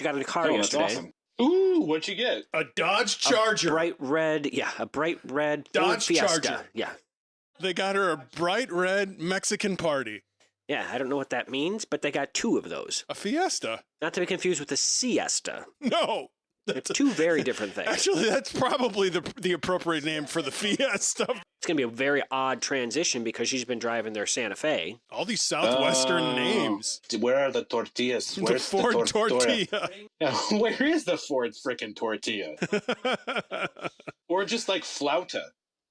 She got in a car that's yesterday. awesome. Ooh, what'd you get? A Dodge Charger. A bright red Dodge Fiesta. Charger. Yeah. They got her a bright red Mexican party. Yeah, I don't know what that means, but they got 2 of those. A Fiesta. Not to be confused with the siesta. No. It's 2 very different things. Actually, that's probably the appropriate name for the Fiesta. It's going to be a very odd transition because she's been driving their Santa Fe. All these Southwestern names. Where are the tortillas? The Where's Ford tortilla. Yeah, where is the Ford frickin' tortilla? Or just like flauta.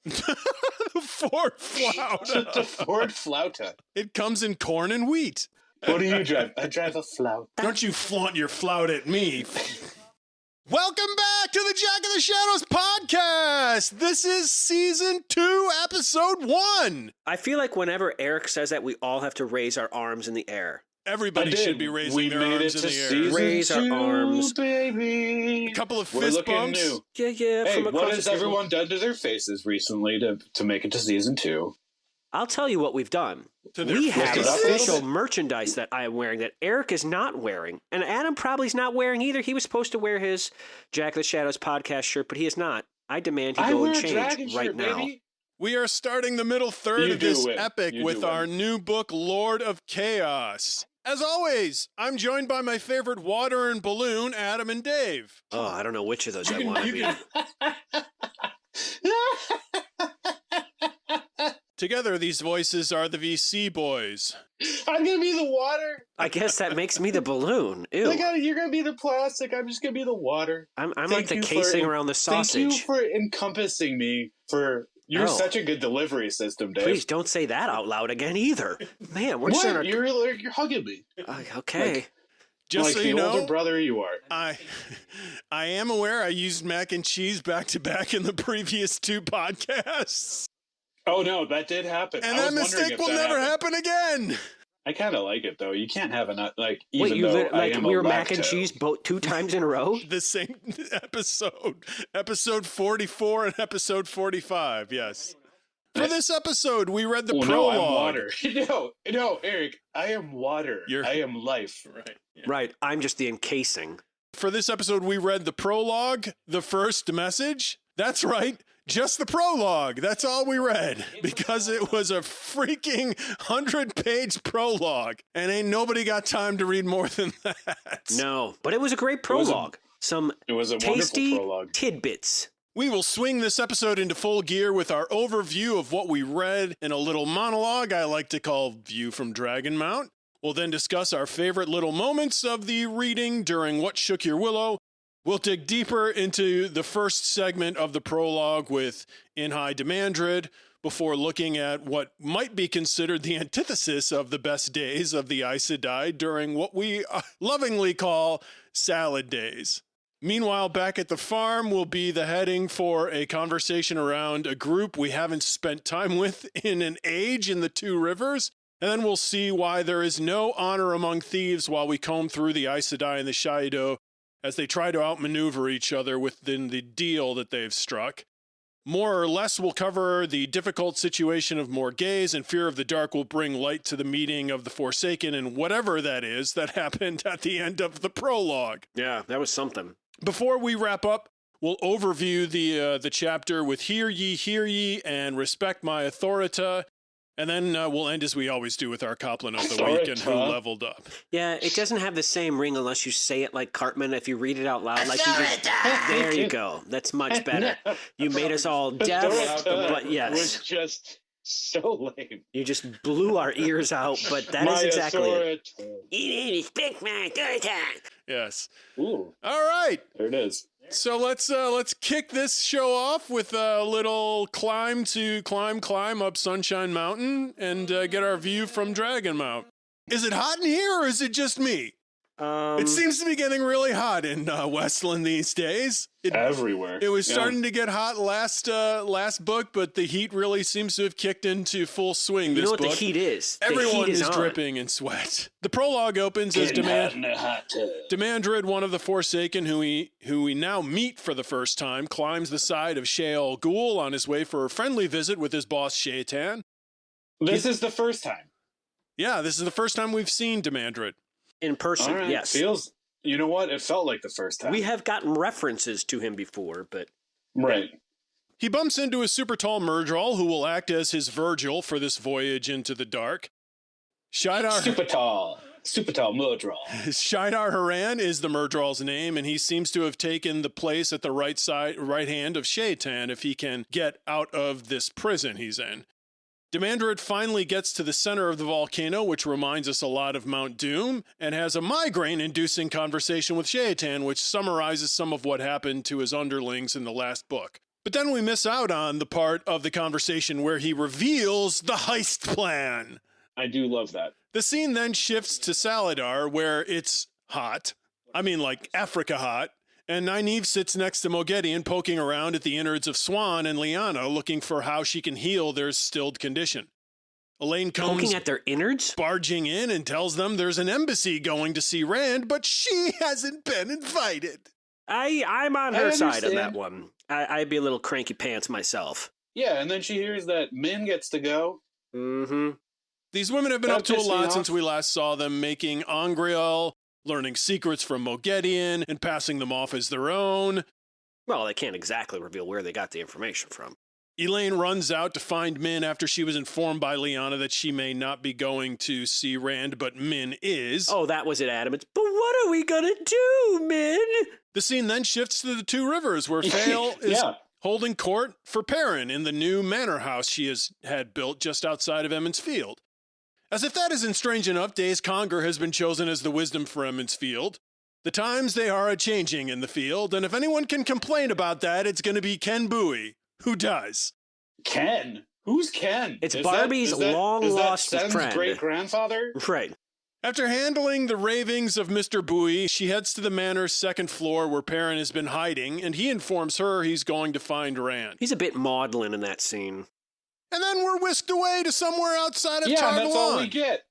The Ford Flauta. The Ford flauta. It comes in corn and wheat. What do you drive? I drive a flauta. Don't you flaunt your flout at me. Welcome back to the Jack of the Shadows podcast. This is season 2, episode 1. I feel like whenever Eric says that, we all have to raise our arms in the air. Everybody should be raising their arms in the air. Raise our arms. Baby. A couple of We're fist looking bumps. new. Yeah. Hey, from across what has the table. everyone done to their faces recently to make it to season 2? I'll tell you what we've done. To their We have faces? official merchandise that I am wearing that Eric is not wearing. And Adam probably is not wearing either. He was supposed to wear his Jack of the Shadows podcast shirt, but he is not. I demand he go and change right now. Baby. We are starting the middle third You of do this win. epic You with do our win. new book, Lord of Chaos. As always, I'm joined by my favorite water and balloon, Adam and Dave. Oh, I don't know which of those I want to be. Together, these voices are the VC boys. I'm gonna be the water. I guess that makes me the balloon. Ew. You're gonna be the plastic. I'm just gonna be the water. I'm like Thank the you casing for- around the Thank you sausage. for encompassing me. You're Oh. such a good delivery system, Dave. Please don't say that out loud again either. Man, we're just in What? our... You're hugging me. Okay. Just like so the you know, older brother you are. I am aware I used mac and cheese back to back in the previous 2 podcasts. Oh no, that did happen. And I that was wondering mistake if will that never happened. happen again. I kind of like it though. You can't have even Wait, though I am we a were mac and lacto. cheese both 2 times in a row? The same episode 44 and episode 45, yes. For this episode, we read the No, prologue. I'm water. no, Eric. I am water. I am life. Right. Yeah. Right, I'm just the encasing. For this episode, we read the prologue, the first message. That's right, just the prologue. That's all we read, because it was a freaking 100-page prologue, and ain't nobody got time to read more than that. No, but it was a great prologue. Some It was a tasty wonderful prologue. tidbits. We will swing this episode into full gear with our overview of what we read in a little monologue I like to call View from Dragonmount. We'll then discuss our favorite little moments of the reading during What Shook Your Willow. We'll dig deeper into the first segment of the prologue with In High Demandred before looking at what might be considered the antithesis of the best days of the Aes Sedai during what we lovingly call Salad Days. Meanwhile, back at the farm will be the heading for a conversation around a group we haven't spent time with in an age in the 2 rivers. And then we'll see why there is no honor among thieves while we comb through the Aes Sedai and the Shaido as they try to outmaneuver each other within the deal that they've struck. More or less, we'll cover the difficult situation of Morgaze, and Fear of the Dark will bring light to the meeting of the Forsaken and whatever that is that happened at the end of the prologue. Yeah, that was something. Before we wrap up, we'll overview the chapter with Hear Ye, and Respect My Authorita. And then we'll end as we always do with our Coplin of the week and who leveled up. Yeah, it doesn't have the same ring unless you say it like Cartman. If you read it out loud, like you just, there you go. That's much better. You made us all deaf, but yes, was just so lame. you just blew our ears out. But that is exactly it. You didn't respect my authority. Yes. Ooh, All right. there it is. So let's kick this show off with a little climb up Sunshine Mountain and get our view from Dragonmount. Is it hot in here or is it just me? It seems to be getting really hot in Westland these days. Everywhere. It was starting to get hot last book, but the heat really seems to have kicked into full swing this book. You know what the heat is? Everyone is on. dripping in sweat. The prologue opens as Demandred, one of the Forsaken, who we now meet for the first time, climbs the side of Sheol Ghul on his way for a friendly visit with his boss Shaitan. This is the first time. Yeah, this is the first time we've seen Demandred. In person, All right. yes. Feels You know what? It felt like the first time. We have gotten references to him before, but... Right. He bumps into a super tall Myrddraal who will act as his Virgil for this voyage into the dark. Super tall Myrddraal. Shidar Haran is the Myrddraal's name, and he seems to have taken the place at the right hand of Shaitan if he can get out of this prison he's in. Demandred finally gets to the center of the volcano, which reminds us a lot of Mount Doom, and has a migraine-inducing conversation with Shaitan, which summarizes some of what happened to his underlings in the last book. But then we miss out on the part of the conversation where he reveals the heist plan. I do love that. The scene then shifts to Saladar, where it's hot. I mean, like Africa hot. And Nynaeve sits next to Moghedien, poking around at the innards of Swan and Lyanna, looking for how she can heal their stilled condition. Elaine comes poking at their innards? Barging in and tells them there's an embassy going to see Rand, but she hasn't been invited. I'm on her side on that one. I'd be a little cranky pants myself. Yeah, and then she hears that Min gets to go. Mm-hmm. These women have been up to a lot since we last saw them, making Angreal, learning secrets from Moghedien, and passing them off as their own. Well, they can't exactly reveal where they got the information from. Elaine runs out to find Min after she was informed by Lyanna that she may not be going to see Rand, but Min is. Oh, that was it, Adam. But what are we gonna do, Min? The scene then shifts to the Two Rivers, where Fael is holding court for Perrin in the new manor house she had built just outside of Emond's Field. As if that isn't strange enough, Daze Conger has been chosen as the wisdom for Emond's Field. The times they are a-changing in the field, and if anyone can complain about that, it's going to be Ken Bowie. Who does? Ken? Who's Ken? It's Barbie's long-lost friend. Sen's great-grandfather? Right. After handling the ravings of Mr. Bowie, she heads to the manor's second floor where Perrin has been hiding, and he informs her he's going to find Rand. He's a bit maudlin in that scene. And then we're whisked away to somewhere outside of Tarvalon. Yeah, that's all we get.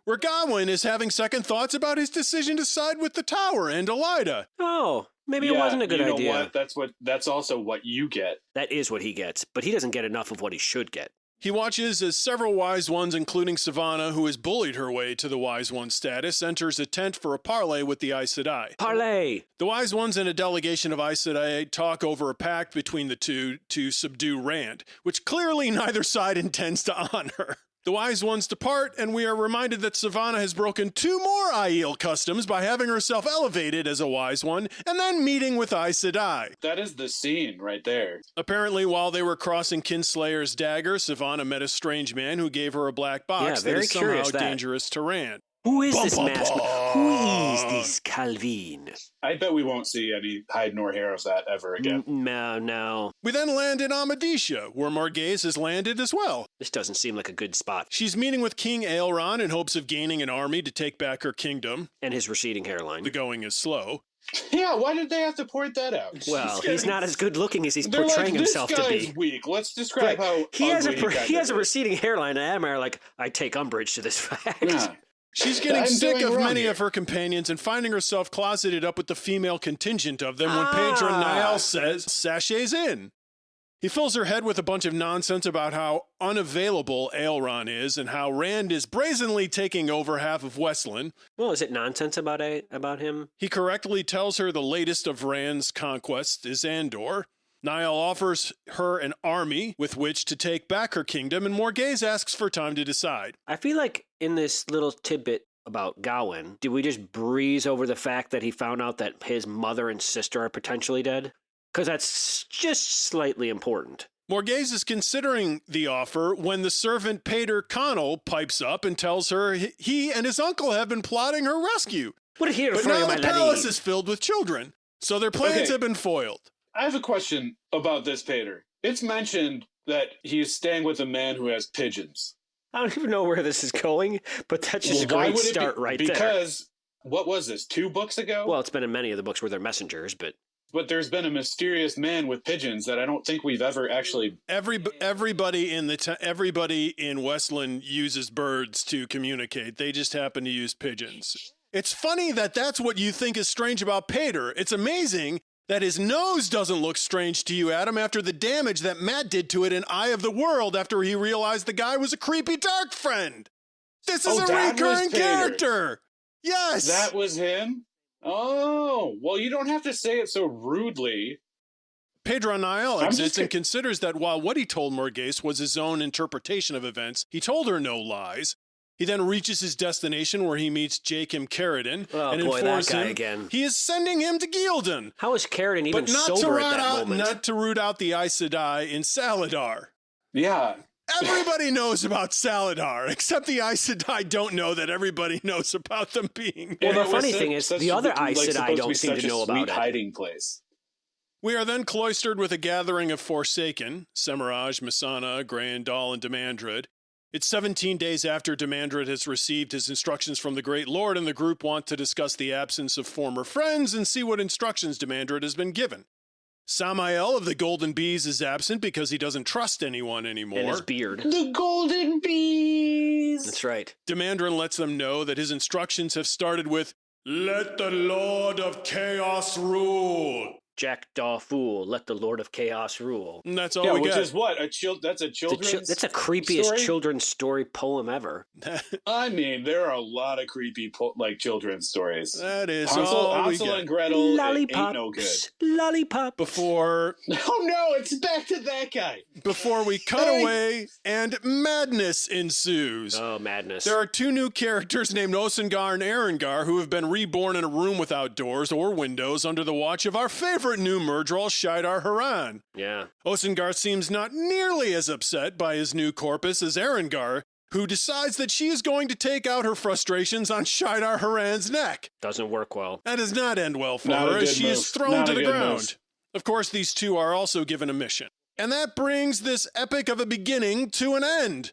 Where Gawain is having second thoughts about his decision to side with the Tower and Elida. Oh, maybe it wasn't a good idea. You know what? That's also what you get. That is what he gets, but he doesn't get enough of what he should get. He watches as several Wise Ones, including Savannah, who has bullied her way to the Wise One status, enters a tent for a parley with the Aes Sedai. Parley! The Wise Ones and a delegation of Aes Sedai talk over a pact between the two to subdue Rand, which clearly neither side intends to honor. The Wise Ones depart, and we are reminded that Savannah has broken 2 more Aiel customs by having herself elevated as a Wise One, and then meeting with Aes Sedai. That is the scene right there. Apparently, while they were crossing Kinslayer's dagger, Savannah met a strange man who gave her a black box that is somehow dangerous to Rand. Who is this masked? Who is this Calvin? I bet we won't see any hide nor hair of that ever again. No. We then land in Amadisha, where Morghese has landed as well. This doesn't seem like a good spot. She's meeting with King Aelron in hopes of gaining an army to take back her kingdom. And his receding hairline. The going is slow. Yeah, why did they have to point that out? Well, he's not as good looking as he's portraying himself to be. This guy's weak. Let's describe how he has a receding hairline, and Adam are like, I take umbrage to this fact. Yeah. She's getting sick of many of her companions and finding herself closeted up with the female contingent of them when Patron Niall says, sachets in. He fills her head with a bunch of nonsense about how unavailable Aelron is and how Rand is brazenly taking over half of Westland. Well, is it nonsense about him? He correctly tells her the latest of Rand's conquests is Andor. Niall offers her an army with which to take back her kingdom, and Morghese asks for time to decide. I feel like in this little tidbit about Gawain, did we just breeze over the fact that he found out that his mother and sister are potentially dead? Because that's just slightly important. Morghese is considering the offer when the servant Pater Connell pipes up and tells her he and his uncle have been plotting her rescue. But now the palace is filled with children, so their plans have been foiled. I have a question about this Pater. It's mentioned that he is staying with a man who has pigeons. I don't even know where this is going, but that's just a great start right there. Because, what was this, 2 books ago? Well, it's been in many of the books where they're messengers, but there's been a mysterious man with pigeons that I don't think we've ever actually... Everybody in Westland uses birds to communicate. They just happen to use pigeons. It's funny that that's what you think is strange about Pater. It's amazing that his nose doesn't look strange to you, Adam, after the damage that Matt did to it in Eye of the World after he realized the guy was a creepy dark friend. This is a recurring character. Yes. That was him? Oh, well, you don't have to say it so rudely. Pedro Niall exits and considers that while what he told Morghese was his own interpretation of events, he told her no lies. He then reaches his destination where he meets Jacob Carradine and informs him again. He is sending him to Gildan. How is Carradine even sober at that moment? Not to root out the Aes Sedai in Saladar. Yeah. Everybody knows about Saladar, except the Aes Sedai don't know that everybody knows about them being there. Well, the funny thing is, the other Aes Sedai don't seem to know about it. Hiding place. We are then cloistered with a gathering of Forsaken, Semiraj, Missana, Greyandal, and Demandred. It's 17 days after Demandred has received his instructions from the Great Lord, and the group want to discuss the absence of former friends and see what instructions Demandred has been given. Samael of the Golden Bees is absent because he doesn't trust anyone anymore. And his beard. The Golden Bees! That's right. Demandred lets them know that his instructions have started with, "Let the Lord of Chaos rule." Jackdaw fool, let the Lord of Chaos rule. And that's all we which get. is what? That's a children's That's the creepiest story? children's story poem ever. I mean, there are a lot of creepy children's stories. That is Hansel, all we Hansel get. and Gretel Lollipops. ain't no good. Lollipop. Before Oh no, it's back to that guy. we cut away and madness ensues. Oh, madness. There are two new characters named Osengar and Erengar who have been reborn in a room without doors or windows under the watch of our favorite new Myrddraal, Shaidar Haran. Yeah. Osengar seems not nearly as upset by his new corpus as Erengar, who decides that she is going to take out her frustrations on Shaidar Haran's neck. Doesn't work well. That does not end well for her as she is thrown to the ground. Of course, these two are also given a mission. And that brings this epic of a beginning to an end.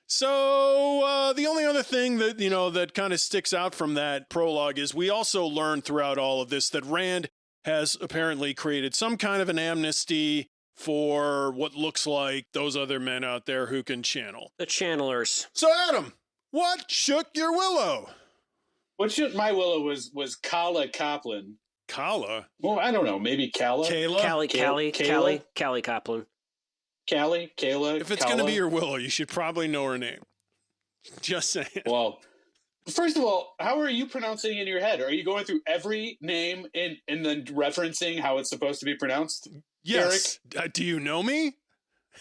So, the only other thing that, that kind of sticks out from that prologue is we also learn throughout all of this that Rand has apparently created some kind of an amnesty for what looks like those other men out there who can channel. The channelers. So, Adam, what shook your willow? What shook my willow was Kala Coplin. Kala? Well, I don't know. Maybe Kala? Kayla? Callie Coplin. Callie? Kayla? If it's going to be your willow, you should probably know her name. Just saying. Well, first of all, how are you pronouncing it in your head? Are you going through every name and then referencing how it's supposed to be pronounced? Yes. Do you know me?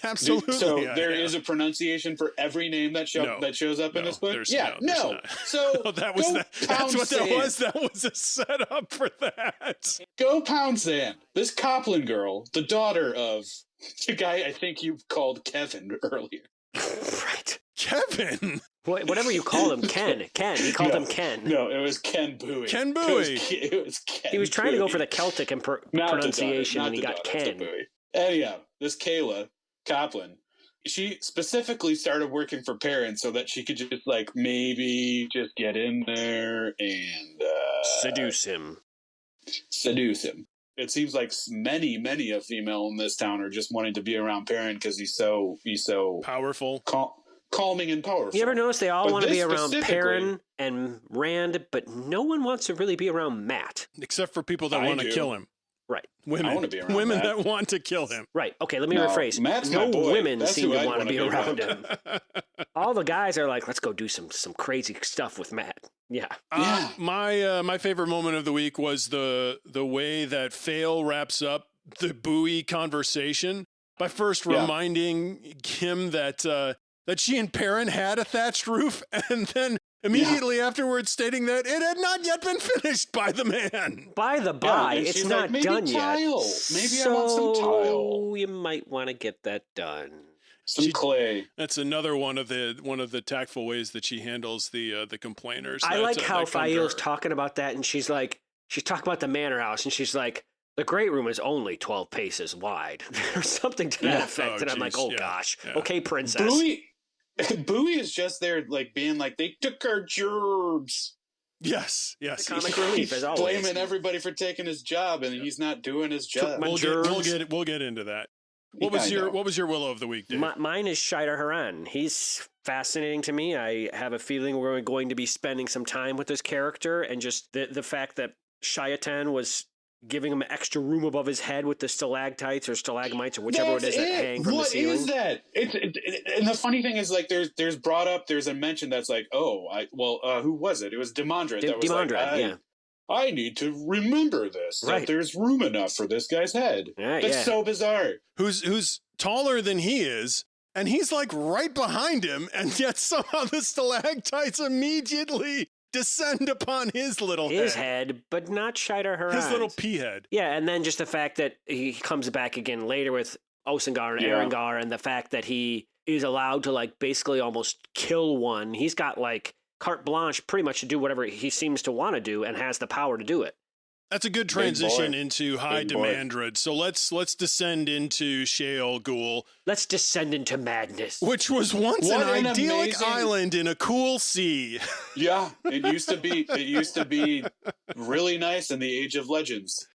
Absolutely. So there is a pronunciation for every name that shows up in this book? No. So that's what that was. That was a setup for that. Go Pound Sand. This Coplin girl, the daughter of the guy I think you called Kevin earlier. Right. Kevin? Whatever you called him, Ken. He called him Ken. No, it was Ken Bowie. Ken Bowie. It was Ken He was trying Bowie. to go for the Celtic pronunciation, and he got Ken. Anyhow, this Kayla Coplin, she specifically started working for parents so that she could just maybe just get in there and seduce him. It seems like many a female in this town are just wanting to be around Perrin because he's so powerful, calming and powerful. You ever notice they all want to be around Perrin and Rand, but no one wants to really be around Matt, except for people that want to kill him. Right. Women. I want to be around women Matt. that want to kill him. Right. Okay, let me rephrase. Matt's no my boy. women That's seem who to I'd want to be around him. him. All the guys are like, let's go do some crazy stuff with Matt. Yeah. My favorite moment of the week was the way that Fail wraps up the Bowie conversation by first reminding him that she and Perrin had a thatched roof, and then immediately afterwards stating that it had not yet been finished by the man. By the by, it's not done yet. Maybe I want some tile. You might want to get that done. Some clay. That's another one of the tactful ways that she handles the complainers. I like how Fail's talking about that, and she's talking about the manor house, and she's like, the great room is only 12 paces wide, or something to that effect. And I'm like, gosh, okay, princess. Bowie is just there, being like, they took our gerbs. Yes. The comic relief, as always. Blaming everybody for taking his job, and he's not doing his job. We'll get into that. What was your Willow of the week, Dave? Mine is Shaidar Haran. He's fascinating to me. I have a feeling we're going to be spending some time with this character, and just the fact that Shaitan was giving him extra room above his head with the stalactites or stalagmites or whichever it is that hang from the ceiling. What is that? And the funny thing is, there's a mention that's like, who was it? It was Demandred. Demandred, yeah. I need to remember this, that there's room enough for this guy's head. That's so bizarre. Who's taller than he is, and he's like right behind him, and yet somehow the stalactites immediately descend upon his head, but not Shida Haran. His little pea head. Yeah, and then just the fact that he comes back again later with Osengar and Arengar, and the fact that he is allowed to like basically almost kill one. He's got like carte blanche pretty much to do whatever he seems to want to do and has the power to do it. That's a good transition into High Demandred. So let's descend into Sheol Ghul. Let's descend into madness. Which was once an idyllic island in a cool sea. Yeah, it used to be really nice in the Age of Legends.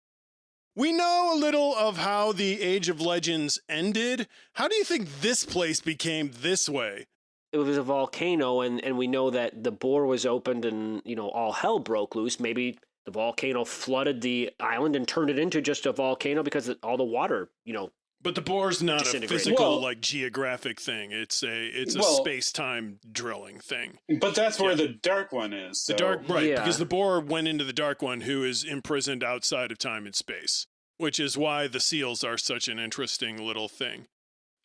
We know a little of how the Age of Legends ended. How do you think this place became this way? It was a volcano, and we know that the bore was opened and, all hell broke loose. Maybe the volcano flooded the island and turned it into just a volcano because all the water, But the bore's not a physical, geographic thing. It's a space-time drilling thing. But that's where the Dark One is. So. Because the bore went into the Dark One, who is imprisoned outside of time and space, which is why the seals are such an interesting little thing.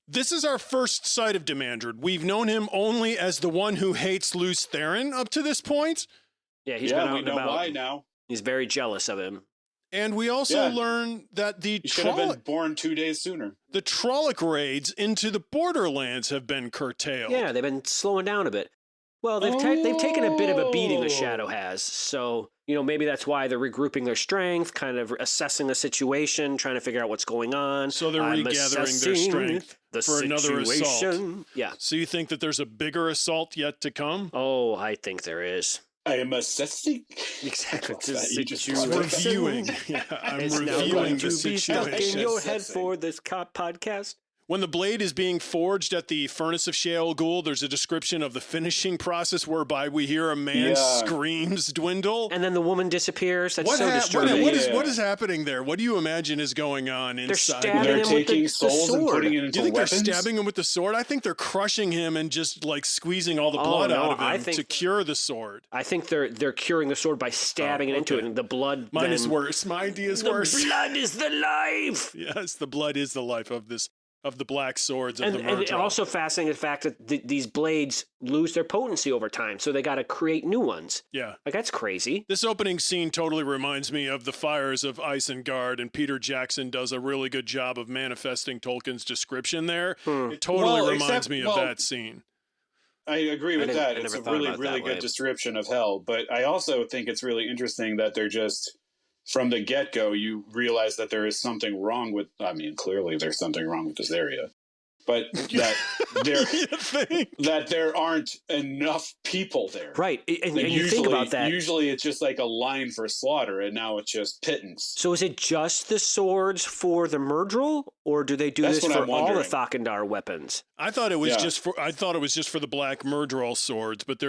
This is our first sight of Demandred. We've known him only as the one who hates Lews Therin up to this point. Yeah, he's been out and about. Why now. He's very jealous of him. And we also learn that he should have been born 2 days sooner. The Trolloc raids into the Borderlands have been curtailed. Yeah, they've been slowing down a bit. Well, they've taken a bit of a beating, the Shadow has. So, maybe that's why they're regrouping their strength, kind of assessing the situation, trying to figure out what's going on. So they're regathering their strength for another assault. Yeah. So you think that there's a bigger assault yet to come? Oh, I think there is. I am assessing. Exactly. Reviewing. Yeah, I'm reviewing the situation. In your head for this podcast. When the blade is being forged at the furnace of Sheol Ghul, there's a description of the finishing process whereby we hear a man's screams dwindle. And then the woman disappears. That's so disturbing. What is happening there? What do you imagine is going on inside? They're taking souls and putting it into Do you think weapons? they're stabbing him with the sword? I think they're crushing him and just squeezing all the blood out of him to cure the sword. I think they're curing the sword by stabbing it into it, and the blood. Mine is worse. My idea is worse. The blood is the life. Yes, the blood is the life of the black swords of the Murdraw. And also fascinating the fact that these blades lose their potency over time, so they got to create new ones. Yeah. That's crazy. This opening scene totally reminds me of the fires of Isengard, and Peter Jackson does a really good job of manifesting Tolkien's description there. It totally reminds me of that scene. I agree with that. It's a really good description of hell, but I also think it's really interesting that they're just... From the get-go, you realize that there is something wrong with... clearly there's something wrong with this area. But that there aren't enough people there. Right, and you think about that. Usually it's just like a line for slaughter, and now it's just pittance. So is it just the swords for the Myrddraal, or do they do this for all the Thakandar weapons? I thought it was just for the black Myrddraal swords, but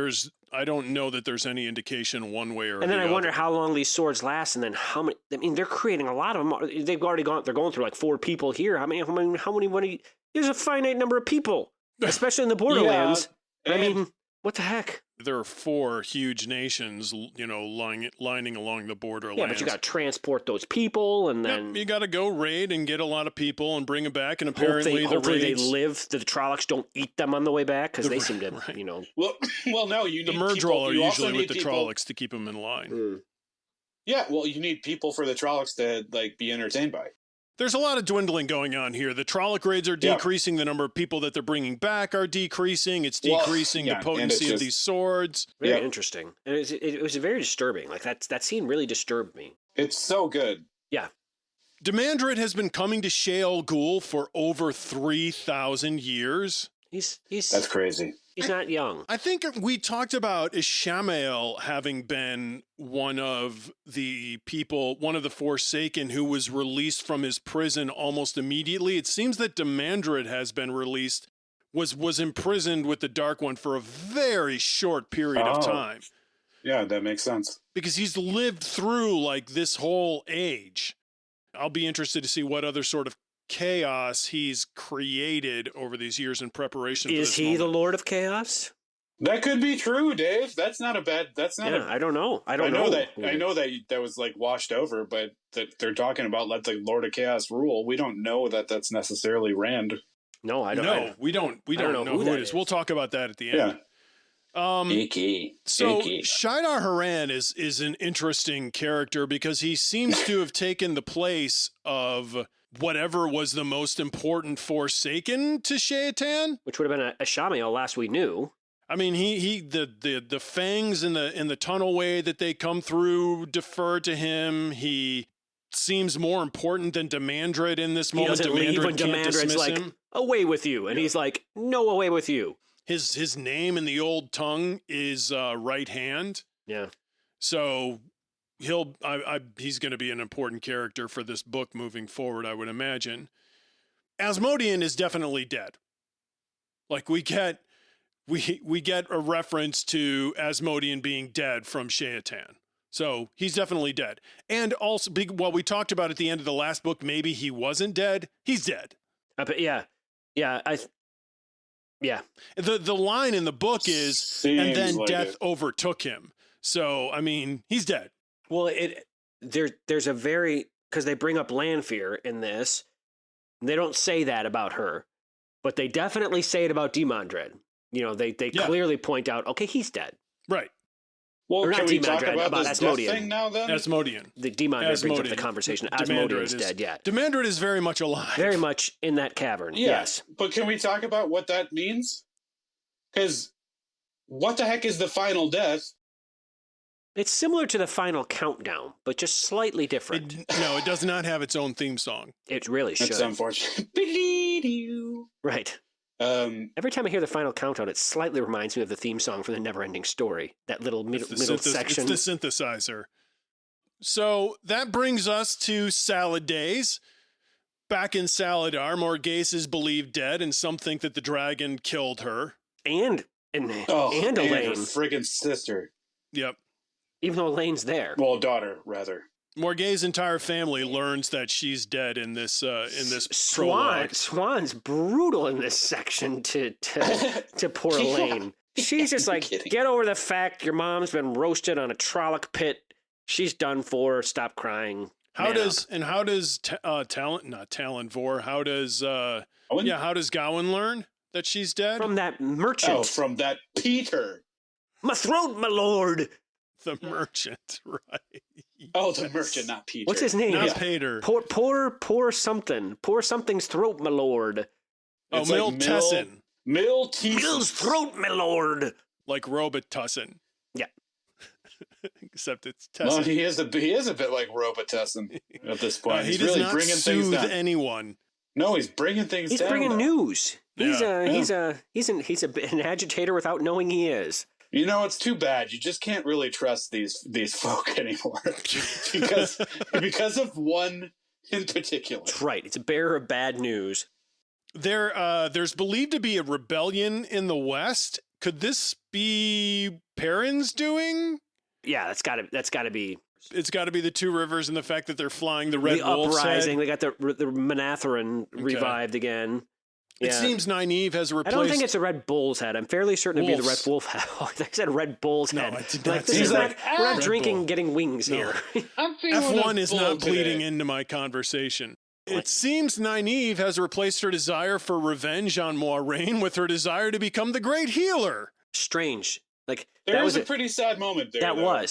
I don't know that there's any indication one way or another. And then I wonder how long these swords last, and then how many. They're creating a lot of them. They've already gone. They're going through like 4 people here. How many? There's a finite number of people, especially in the Borderlands. What the heck? There are 4 huge nations, lining along the borderlands. Yeah, but you got to transport those people, and then you got to go raid and get a lot of people and bring them back. And apparently, hopefully they live. The Trollocs don't eat them on the way back because they seem to, Well, no, you need the Myrddraal people. are usually with the Trollocs to keep them in line. Yeah, well, you need people for the Trollocs to be entertained by. There's a lot of dwindling going on here. The Trolloc raids are decreasing. The number of people that they're bringing back are decreasing. It's decreasing the potency of these swords. Very interesting. And it was very disturbing. That scene really disturbed me. It's so good. Yeah. Demandred has been coming to Sheol Ghul for over 3,000 years. That's crazy. He's not young. I think we talked about Ishamael having been one of the Forsaken who was released from his prison almost immediately. It seems that Demandred has been released, was imprisoned with the Dark One for a very short period of time. Yeah, that makes sense. Because he's lived through this whole age. I'll be interested to see what other sort of chaos he's created over these years in preparation for this Is he the Lord of Chaos? That could be true, Dave. That's not a bad. That's not. I don't know. I know that. I know that was like washed over, but that they're talking about let the Lord of Chaos rule. We don't know that that's necessarily Rand. No, I don't. No, we don't. We don't know who it is. We'll talk about that at the end. Yeah. So Shaidar Haran is an interesting character because he seems to have taken the place of whatever was the most important Forsaken to Shaitan, which would have been a Shamiel last we knew. I mean, the fangs in the tunnel way that they come through defer to him. He seems more important than Demandred in this moment. He doesn't leave when Demandred's like, away with you. And he's like, no, away with you. His name in the old tongue is right hand. Yeah. So he's going to be an important character for this book moving forward, I would imagine. Asmodean is definitely dead. Like we get a reference to Asmodean being dead from Shaitan. So he's definitely dead. And also, we talked about at the end of the last book, maybe he wasn't dead. He's dead. Yeah. The line in the book is, Seems and then like death overtook him. So, I mean, he's dead. Well, there's a because they bring up Lanfear in this. They don't say that about her, but they definitely say it about Demandred. You know, they clearly point out, okay, he's dead. Right. Well, can we talk about this Asmodean. death thing now then? Asmodean. The Demandred brings up the conversation. Asmodean's dead, yeah. Demandred is very much alive. Very much in that cavern, yes. But can we talk about what that means? Because what the heck is the final death? It's similar to the final countdown, but just slightly different. It does not have its own theme song. It really should. That's unfortunate. Right. Every time I hear the final countdown, it slightly reminds me of the theme song from the Neverending Story. That little middle section. It's the synthesizer. So that brings us to Salad Days. Back in Saladar, Morghese is believed dead, and some think that the dragon killed her. And Elaine. And her friggin' sister. Yep. Even though Elaine's there. Well, daughter, rather. Morghese's entire family learns that she's dead in this prologue. Swan's brutal in this section to poor Elaine. She's just like, get over the fact your mom's been roasted on a Trolloc pit. She's done for. Stop crying. How does Gawain learn that she's dead? From that merchant. Oh, from that Peter. My throat, my lord. The merchant, right. Oh, the merchant, not Peter. What's his name? Not Peter. Poor something. Poor something's throat, my lord. Oh, Mill Tessin. Mill Tessin. Mill's throat, my lord. Like Robitussin. Yeah. Except it's Tessin. Well, he is a bit like Robitussin at this point. He does not soothe anyone. No, he's bringing things down. He's bringing news. He's an agitator without knowing he is. You know, it's too bad. You just can't really trust these folk anymore because of one in particular. That's right. It's a bearer of bad news. There's believed to be a rebellion in the West. Could this be Perrin's doing? Yeah, that's got to be. It's got to be the Two Rivers and the fact that they're flying the Red Wolf's uprising. Head. They got the Manathoran revived again. It seems Nynaeve has replaced... I don't think it's a Red Bull's head. I'm fairly certain it'd be the Red Wolf head. Oh, they said Red Bull's head. No, I did not say that. We're not drinking, getting wings here. F1 is not bleeding into my conversation. It seems Nynaeve has replaced her desire for revenge on Moiraine with her desire to become the Great Healer. Strange. Like there was a pretty sad moment there. I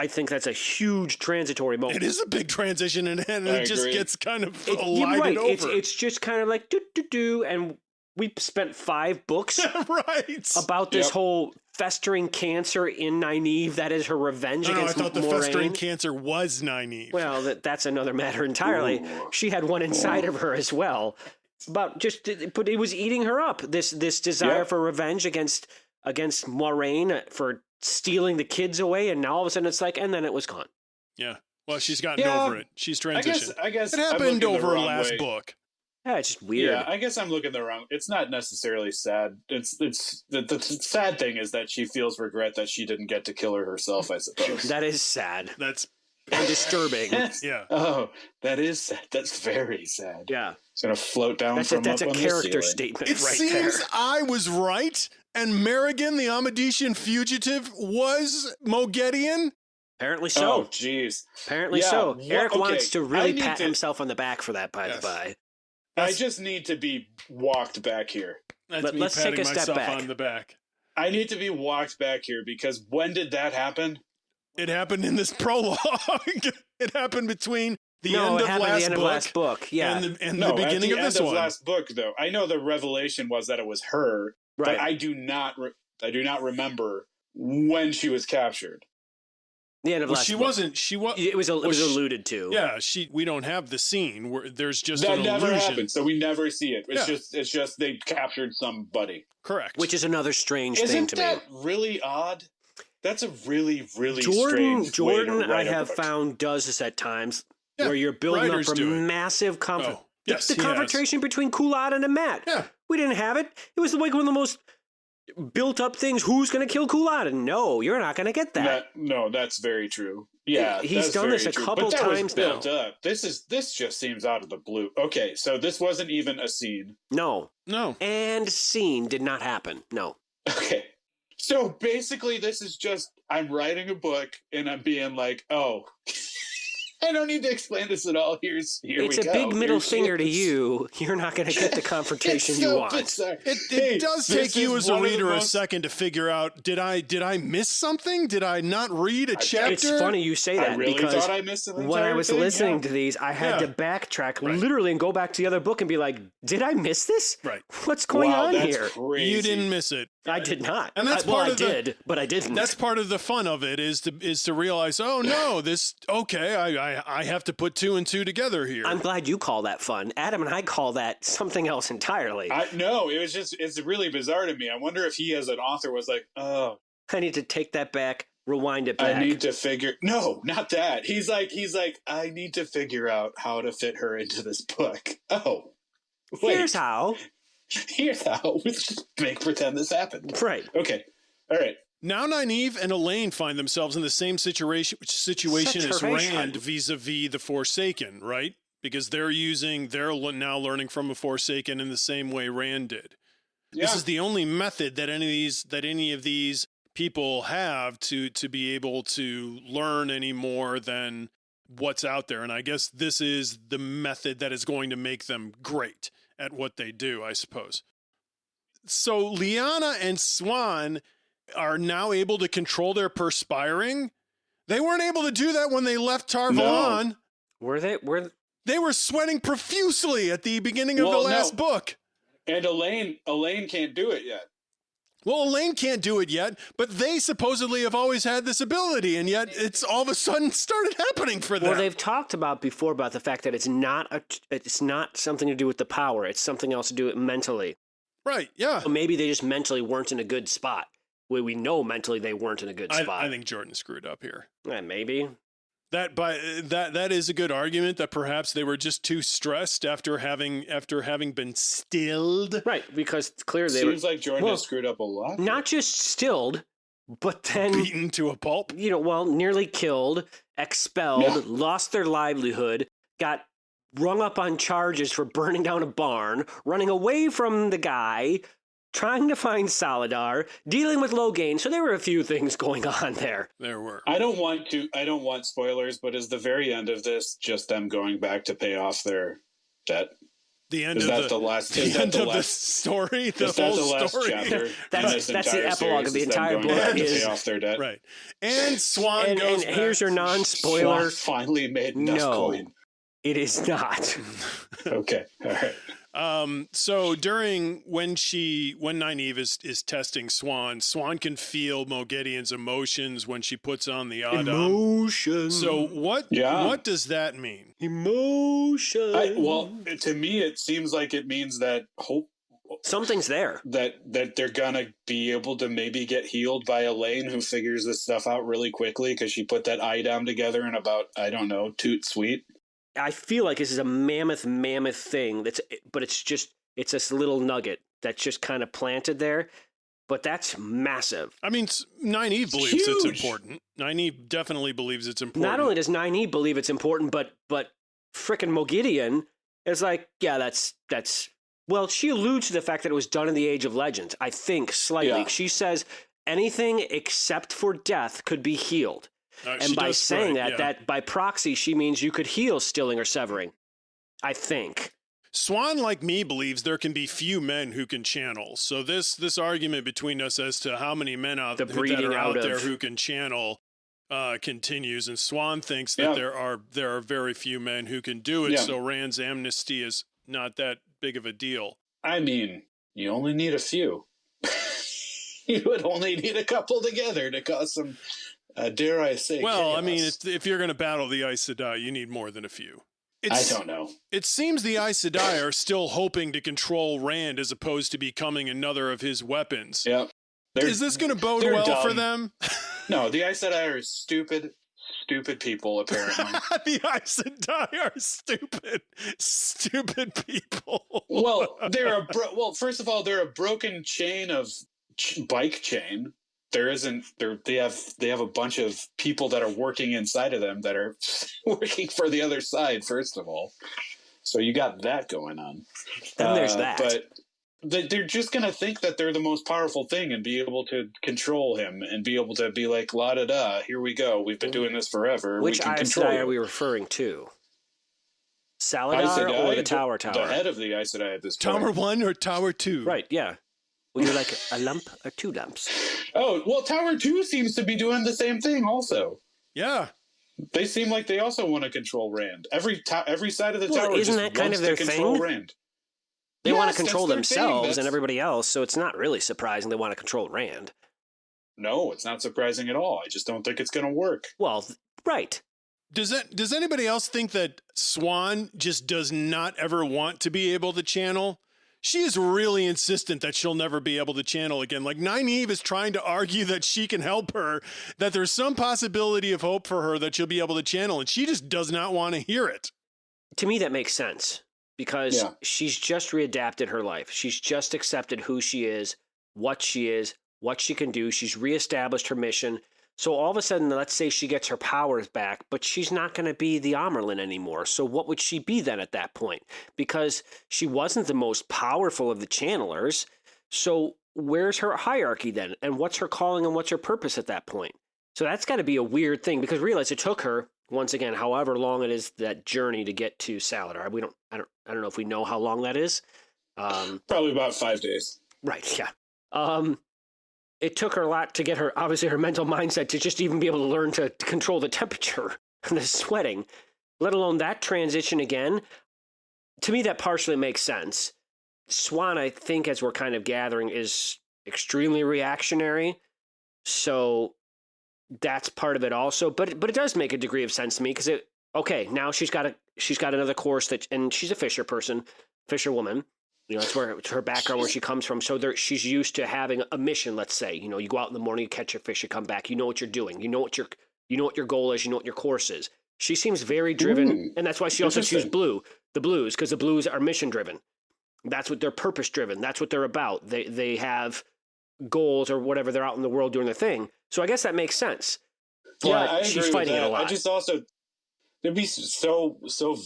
think that's a huge transitory moment. It is a big transition, and it just gets kind of elided over. It's just kind of like do, and we spent 5 books right about this whole festering cancer in Nynaeve. That is her revenge against Moiraine. I thought the festering cancer was Nynaeve. Well, that's another matter entirely. Ooh. She had one inside of her as well. But it was eating her up. This desire for revenge against Moiraine for stealing the kids away, and now all of a sudden it's like, and then it was gone. Yeah. Well, she's gotten over it. She's transitioned. I guess it happened over her last book. Yeah, it's just weird. Yeah, I guess I'm looking the wrong. It's not necessarily sad. It's the sad thing is that she feels regret that she didn't get to kill her herself, I suppose. That is sad. That's and disturbing. Yeah. Oh, that is sad. That's very sad. Yeah. It's going to float down That's from that's up a on character the ceiling. statement It right seems there. I was right, and Merrigan, the Amadician fugitive, was Mogedian. Apparently so. Oh, jeez. Apparently Yeah, so. what- Eric okay, wants to I really need pat to- himself on the back for that, by the by. I just need to be walked back here. That's me Let's take patting a step myself back. on the back. I need to be walked back here because when did that happen? It happened in this prologue. It happened between the end of last book Yeah. and the beginning of this end of one. last book, though. I know the revelation was that it was her, Right. but I do not remember when she was captured. The end of Well, last she book. wasn't. She was. It was alluded to. Yeah, we don't have the scene where there's just That an never illusion. happened, so we never see it. Yeah. It's just they captured somebody. Correct. Which is another strange thing Isn't to that me. really odd? That's a really, really strange Jordan, way to write I a have book. found does this at times, Yeah, where you're building up writers for do it. massive conflict. Oh, yes, the he has. confrontation between Coulad and Matt. Yeah. We didn't have it. It was like one of the most built up things. Who's going to kill Coulad? And no, you're not going to get that. No, that's very true. Yeah, He's that's done this very a true. couple but that was times built now. up. This just seems out of the blue. Okay, so this wasn't even a scene. No. No. And scene did not happen. No. Okay. So basically this is just I'm writing a book and I'm being like, oh, I don't need to explain this at all. Here It's we a go. big middle Here she finger to is. you. You're not going to get the confrontation It's you so want. bizarre. It Hey, does this take you is as a one of the reader a most- second to figure out, did I miss something? Did I not read a chapter? It's funny you say that I really because thought I missed the when entire I was thing, listening yeah. to these, I had Yeah. to backtrack Right. literally and go back to the other book and be like, did I miss this? Right. What's going Wow, on that's here? crazy. You didn't miss it. I did not. And that's well, part I of the- did, but I didn't. That's part of the fun of it is to realize, oh no, I have to put two and two together here. I'm glad you call that fun. Adam and I call that something else entirely. No, it's really bizarre to me. I wonder if he as an author was like, oh, I need to take that back, rewind it back. I need to figure. No, not that. He's like, I need to figure out how to fit her into this book. Oh, wait. Here's how. Here's how. Let's pretend this happened. Right. Okay. All right. Now Nynaeve and Elaine find themselves in the same situation as Situation. Rand vis-a-vis the Forsaken, right? Because they're now learning from a Forsaken in the same way Rand did. Yeah. This is the only method that any of these people have to be able to learn any more than what's out there. And I guess this is the method that is going to make them great at what they do, I suppose. So Lyanna and Swan are now able to control their perspiring. They weren't able to do that when they left Tar-Valon. Were they? They were sweating profusely at the beginning of the last book. And Elaine can't do it yet. Well, Elaine can't do it yet, but they supposedly have always had this ability, and yet it's all of a sudden started happening for them. Well, they've talked about before about the fact that it's not something to do with the power. It's something else to do with mentally. Right, yeah. So maybe they just mentally weren't in a good spot. We know mentally they weren't in a good spot. I think Jordan screwed up here. Maybe. That is a good argument that perhaps they were just too stressed after having been stilled. Right, because clearly they were... Seems like Jordan has screwed up a lot. Not just stilled, but then... Beaten to a pulp. Nearly killed, expelled, lost their livelihood, got rung up on charges for burning down a barn, running away from the guy, trying to find Saladar, dealing with Logain. So there were a few things going on there. There were. I don't want spoilers, but is the very end of this just them going back to pay off their debt? The end Is of that the last? the Is that end the of the last? story. The Is that whole the last story. chapter? That's in this the entire epilogue of the series, is them entire going book back to is- pay off their debt. Right. And Swan goes and here's back. your non-spoiler. Swan finally made enough No. coin. It is not. Okay, all right. So when Nynaeve is testing Swan can feel Mogedian's emotions when she puts on the Adam. Emotion. So what does that mean? Emotion. To me, it seems like it means that Something's there. that they're gonna be able to maybe get healed by Elaine, who figures this stuff out really quickly because she put that eye down together in about, I don't know, toot sweet. I feel like this is a mammoth thing. But it's this little nugget that's just kind of planted there. but that's massive. I mean, Nynaeve believes it's important. Nynaeve definitely believes it's important. Not only does Nynaeve believe it's important, but frickin' Moghedien is like, yeah, that's. Well, she alludes to the fact that it was done in the Age of Legends, I think, slightly. Yeah. She says anything except for death could be healed. And by saying that by proxy, she means you could heal stilling or severing, I think. Swan, like me, believes there can be few men who can channel. So this argument between us as to how many men that are out there who can channel continues. And Swan thinks that there are very few men who can do it. Yeah. So Rand's amnesty is not that big of a deal. I mean, you only need a few. You would only need a couple together to cause some, dare I say, chaos. I mean, if you're going to battle the Aes Sedai, you need more than a few. I don't know. It seems the Aes Sedai are still hoping to control Rand as opposed to becoming another of his weapons. Yeah. Is this going to bode well dumb. For them? No, the Aes Sedai are stupid people, apparently. The Aes Sedai are stupid people. Well, first of all, they're a broken chain of bike chain. They have a bunch of people that are working inside of them that are working for the other side, first of all. So you got that going on. Then there's that. But they're just going to think that they're the most powerful thing and be able to control him and be able to be like, la-da-da, here we go. We've been doing this forever. Which Aes Sedai are we referring to? Saladar or the Tower? The head of the Aes Sedai at this point. Tower 1 or Tower 2? Right, yeah. Would you like a lump or two lumps? Oh, well, Tower 2 seems to be doing the same thing also. Yeah. They seem like they also want to control Rand. Every side of the tower isn't just that kind wants of their to control thing? Rand. They want to control themselves and everybody else, so it's not really surprising they want to control Rand. No, it's not surprising at all. I just don't think it's going to work. Well, right. Does anybody else think that Swan just does not ever want to be able to channel? She is really insistent that she'll never be able to channel again. Like, Nynaeve is trying to argue that she can help her, that there's some possibility of hope for her that she'll be able to channel, and she just does not want to hear it. To me, that makes sense, because she's just readapted her life. She's just accepted who she is, what she can do. She's reestablished her mission. So all of a sudden, let's say she gets her powers back, but she's not going to be the Amyrlin anymore. So what would she be then at that point? Because she wasn't the most powerful of the channelers. So where's her hierarchy then? And what's her calling and what's her purpose at that point? So that's got to be a weird thing, because realize it took her, once again, however long it is, that journey to get to Saladar. I don't know if we know how long that is. Probably about 5 days. Right. Yeah. It took her a lot to get her, obviously, her mental mindset to just even be able to learn to control the temperature and the sweating, let alone that transition again. To me, that partially makes sense. Swan, I think, as we're kind of gathering, is extremely reactionary. So that's part of it also. But it does make a degree of sense to me, because now she's got another course and she's a fisherwoman. You know, that's where her background, where she comes from. So she's used to having a mission. Let's say, you know, you go out in the morning, you catch your fish, you come back. You know what you're doing. You know what your goal is. You know what your course is. She seems very driven, and that's why she also chose the Blues, because the Blues are mission driven. That's what they're purpose driven. That's what they're about. They have goals or whatever. They're out in the world doing their thing. So I guess that makes sense. But yeah, I agree she's fighting with that. it a lot. I just also, it'd be so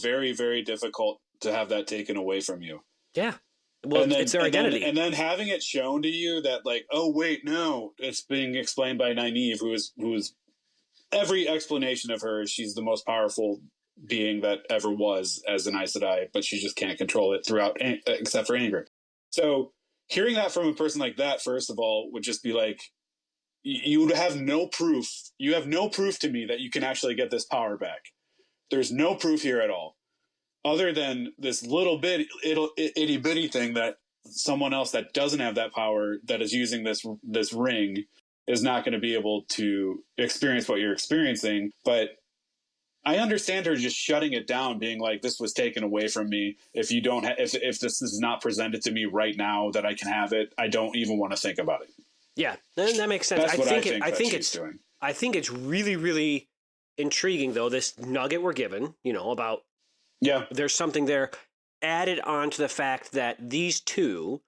very, very difficult to have that taken away from you. Yeah. Well, it's their identity. And then having it shown to you that, like, oh, wait, no, it's being explained by Nynaeve, who is every explanation of her, she's the most powerful being that ever was as an Aes Sedai, but she just can't control it throughout, except for anger. So hearing that from a person like that, first of all, would just be like, you would have no proof. You have no proof to me that you can actually get this power back. There's no proof here at all, other than this little bit itty bitty thing that someone else that doesn't have that power, that is using this ring, is not going to be able to experience what you're experiencing. But I understand her just shutting it down, being like, this was taken away from me. If you don't, if this is not presented to me right now that I can have it, I don't even want to think about it. Yeah, that makes sense. That's what I think it's doing. I think it's really, really intriguing, though, this nugget we're given, about there's something there added on to the fact that these two,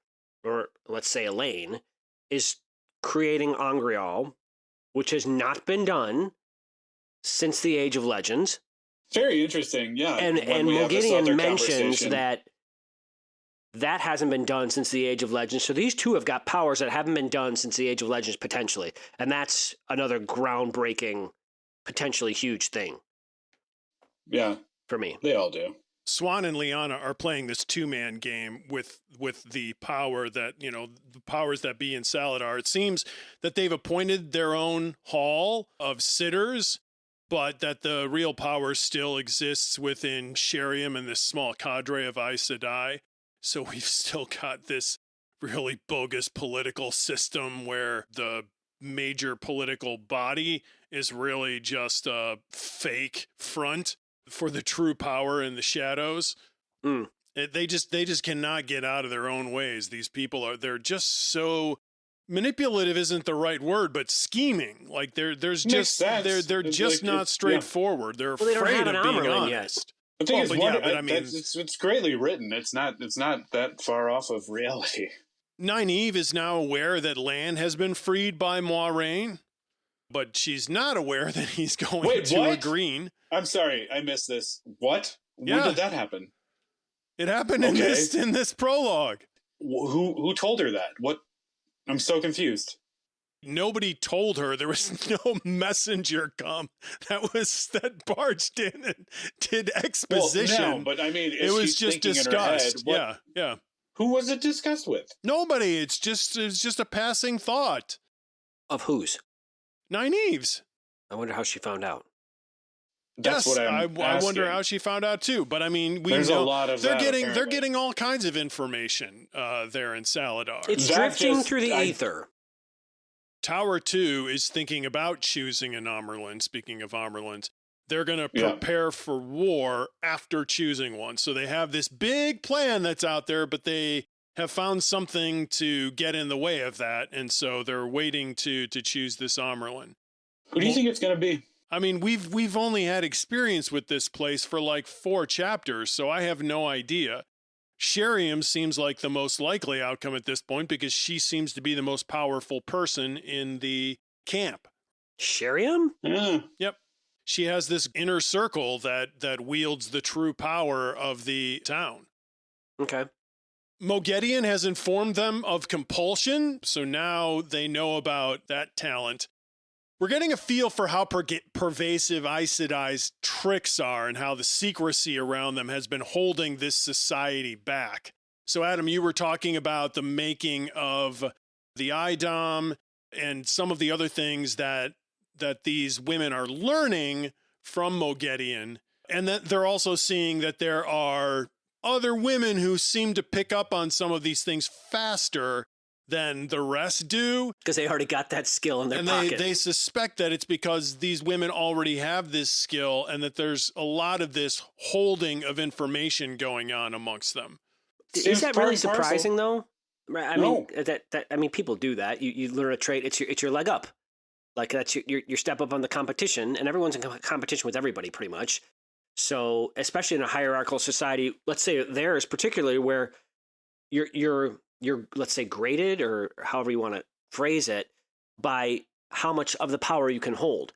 or let's say Elaine, is creating Angreal, which has not been done since the Age of Legends. Very interesting, yeah. And Moghedien mentions that hasn't been done since the Age of Legends. So these two have got powers that haven't been done since the Age of Legends, potentially. And that's another groundbreaking, potentially huge thing. Yeah. For me. They all do. Swan and Lyanna are playing this two-man game with the power that, the powers that be in Saladar. It seems that they've appointed their own hall of sitters, but that the real power still exists within Sheriam and this small cadre of Aes Sedai. So we've still got this really bogus political system where the major political body is really just a fake front for the true power in the shadows. They just cannot get out of their own ways. These people they're just so manipulative isn't the right word, but scheming. Like they're just not straightforward. They're afraid of being honest. The thing is, it's greatly written. It's not that far off of reality. Nynaeve is now aware that Lan has been freed by Moiraine, but she's not aware that he's going to Agreen. I'm sorry, I missed this. What? Yeah. When did that happen? It happened in this prologue. Who told her that? What? I'm so confused. Nobody told her. There was no messenger come. That barged in and did exposition. Well, no, but I mean, it was just discussed. Yeah. Who was it discussed with? Nobody. It's just a passing thought. Of whose? Nynaeve's. I wonder how she found out. That's what I wonder how she found out too. But I mean, there's a lot of they're getting all kinds of information there in Saladar. It's drifting through the ether. Tower 2 is thinking about choosing an Amerlin. Speaking of Amerlins, they're going to prepare for war after choosing one. So they have this big plan that's out there, but they have found something to get in the way of that, and so they're waiting to choose this Amerlin. Who do you think it's going to be? I mean, we've only had experience with this place for like 4 chapters, so I have no idea. Sheriam seems like the most likely outcome at this point because she seems to be the most powerful person in the camp. Sheriam? Yeah. Yep. She has this inner circle that wields the true power of the town. Okay. Moghedien has informed them of compulsion, so now they know about that talent. We're getting a feel for how pervasive Aes Sedai's tricks are and how the secrecy around them has been holding this society back. So, Adam, you were talking about the making of the Idom and some of the other things that these women are learning from Moghedien, and that they're also seeing that there are other women who seem to pick up on some of these things faster than the rest do. Because they already got that skill in their pocket. They suspect that it's because these women already have this skill and that there's a lot of this holding of information going on amongst them. Is that really surprising, though? I mean, I mean, people do that. You learn a trait. It's your leg up. Like that's your step up on the competition, and everyone's in competition with everybody pretty much. So, especially in a hierarchical society, let's say theirs particularly, where you're let's say graded, or however you want to phrase it, by how much of the power you can hold.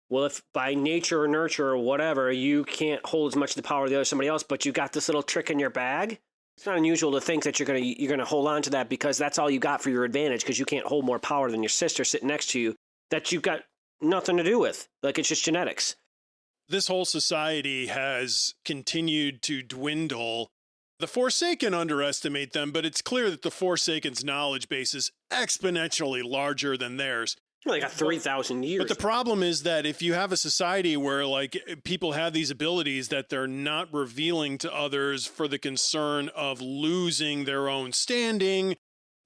Well, if by nature or nurture or whatever, you can't hold as much of the power of the other somebody else, but you got this little trick in your bag, it's not unusual to think that you're gonna hold on to that because that's all you got for your advantage, because you can't hold more power than your sister sitting next to you that you've got nothing to do with. Like, it's just genetics. This whole society has continued to dwindle. The Forsaken underestimate them, but it's clear that the Forsaken's knowledge base is exponentially larger than theirs. Well, they got 3,000 years. But the problem is that if you have a society where like people have these abilities that they're not revealing to others for the concern of losing their own standing,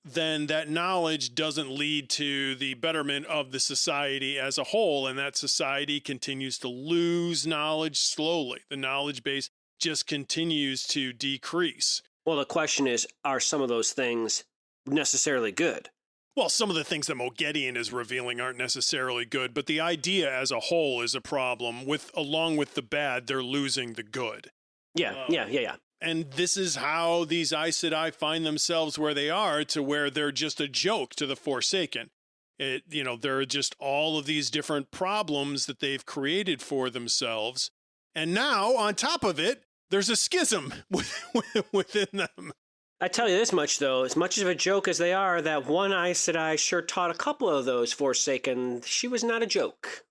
then that knowledge doesn't lead to the betterment of the society as a whole, and that society continues to lose knowledge slowly. The knowledge base just continues to decrease. Well, the question is, are some of those things necessarily good? Well, some of the things that Moghedien is revealing aren't necessarily good, but the idea as a whole is a problem. Along with the bad, they're losing the good. Yeah. And this is how these Aes Sedai find themselves where they are, to where they're just a joke to the Forsaken. There are just all of these different problems that they've created for themselves. And now, on top of it, there's a schism within them. I tell you this much, though, as much of a joke as they are, that one Aes Sedai sure taught a couple of those Forsaken she was not a joke.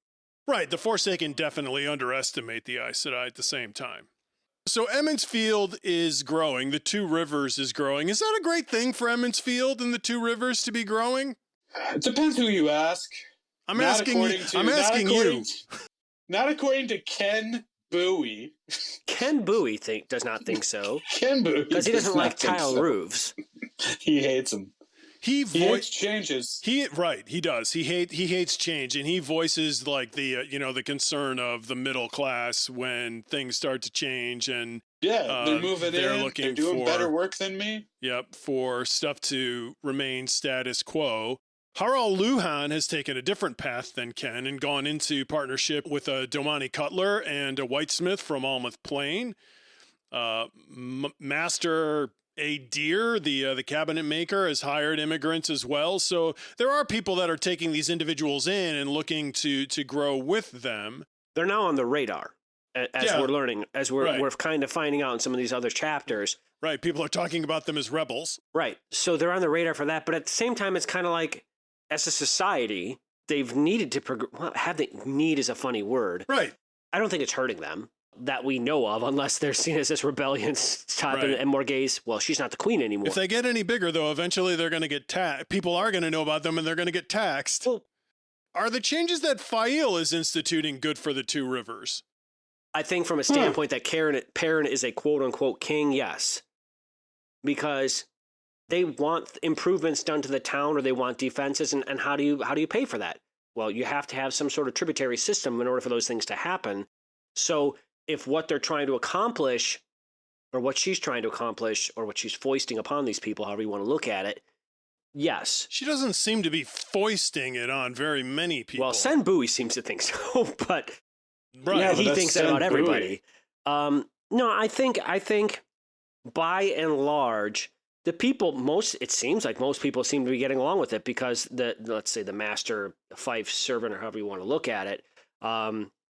Right, the Forsaken definitely underestimate the Aes Sedai at the same time. So Emond's Field is growing. The Two Rivers is growing. Is that a great thing for Emond's Field and the Two Rivers to be growing? It depends who you ask. I'm asking you. Not according to Ken Bowie. Ken Bowie does not think so. Ken Bowie because he doesn't like tile roofs. He hates them. He hates changes. He does. He hates change, and he voices like the concern of the middle class when things start to change, and they're moving in. They're doing better work than me. Yep, for stuff to remain status quo. Harald Luhan has taken a different path than Ken and gone into partnership with a Domani Cutler and a whitesmith from Almouth Plain. Master Deer, the cabinet maker, has hired immigrants as well. So there are people that are taking these individuals in and looking to grow with them. They're now on the radar, as we're learning, as we're kind of finding out in some of these other chapters. Right, people are talking about them as rebels. Right, so they're on the radar for that. But at the same time, it's kind of like, as a society, they've needed to need is a funny word. Right. I don't think it's hurting them that we know of, unless they're seen as this rebellion type. Right. And Morghese, well, she's not the queen anymore. If they get any bigger, though, eventually they're going to get taxed. People are going to know about them, and they're going to get taxed. Well, are the changes that Fail is instituting good for the Two Rivers? I think from a standpoint that Perrin is a quote-unquote king, yes. Because they want improvements done to the town, or they want defenses, and how do you pay for that? Well, you have to have some sort of tributary system in order for those things to happen. So if what they're trying to accomplish, or what she's trying to accomplish, or what she's foisting upon these people, however you want to look at it, yes. She doesn't seem to be foisting it on very many people. Well, Sen Bowie seems to think so, but he thinks that about everybody. No, I think by and large, the people, it seems like most people seem to be getting along with it, because let's say the master, Fife servant, or however you want to look at it,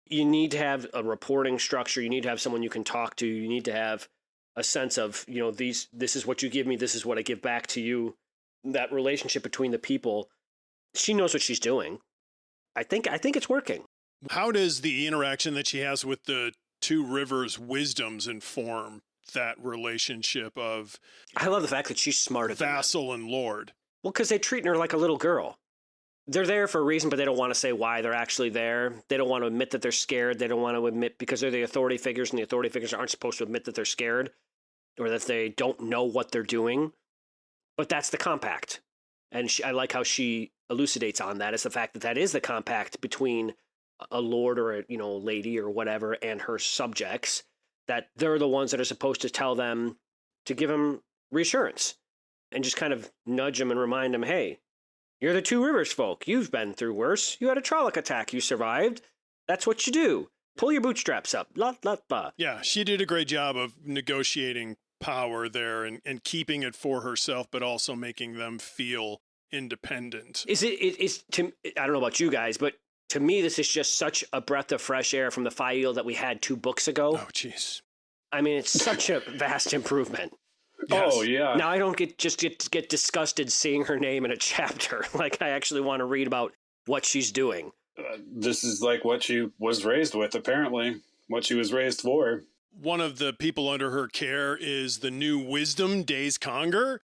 you need to have a reporting structure. You need to have someone you can talk to. You need to have a sense of, this is what you give me, this is what I give back to you. That relationship between the people. She knows what she's doing. I think it's working. How does the interaction that she has with the Two Rivers wisdoms inform that relationship of... I love the fact that she's smarter than vassal and lord. Well, because they're treating her like a little girl. They're there for a reason, but they don't want to say why they're actually there. They don't want to admit that they're scared. They don't want to admit, because they're the authority figures, and the authority figures aren't supposed to admit that they're scared or that they don't know what they're doing. But that's the compact. And I like how she elucidates on that, is the fact that is the compact between a lord or a lady or whatever and her subjects, that they're the ones that are supposed to tell them, to give them reassurance and just kind of nudge them and remind them, hey, you're the Two Rivers folk. You've been through worse. You had a Trolloc attack. You survived. That's what you do. Pull your bootstraps up. Blah, blah, blah. Yeah, she did a great job of negotiating power there and keeping it for herself, but also making them feel independent. I don't know about you guys, but to me, this is just such a breath of fresh air from the Fail that we had 2 books ago. Oh, jeez. I mean, it's such a vast improvement. Yes. Oh, yeah. Now, I don't get disgusted seeing her name in a chapter. Like, I actually want to read about what she's doing. This is like what she was raised with, apparently. What she was raised for. One of the people under her care is the new wisdom, Days Conger.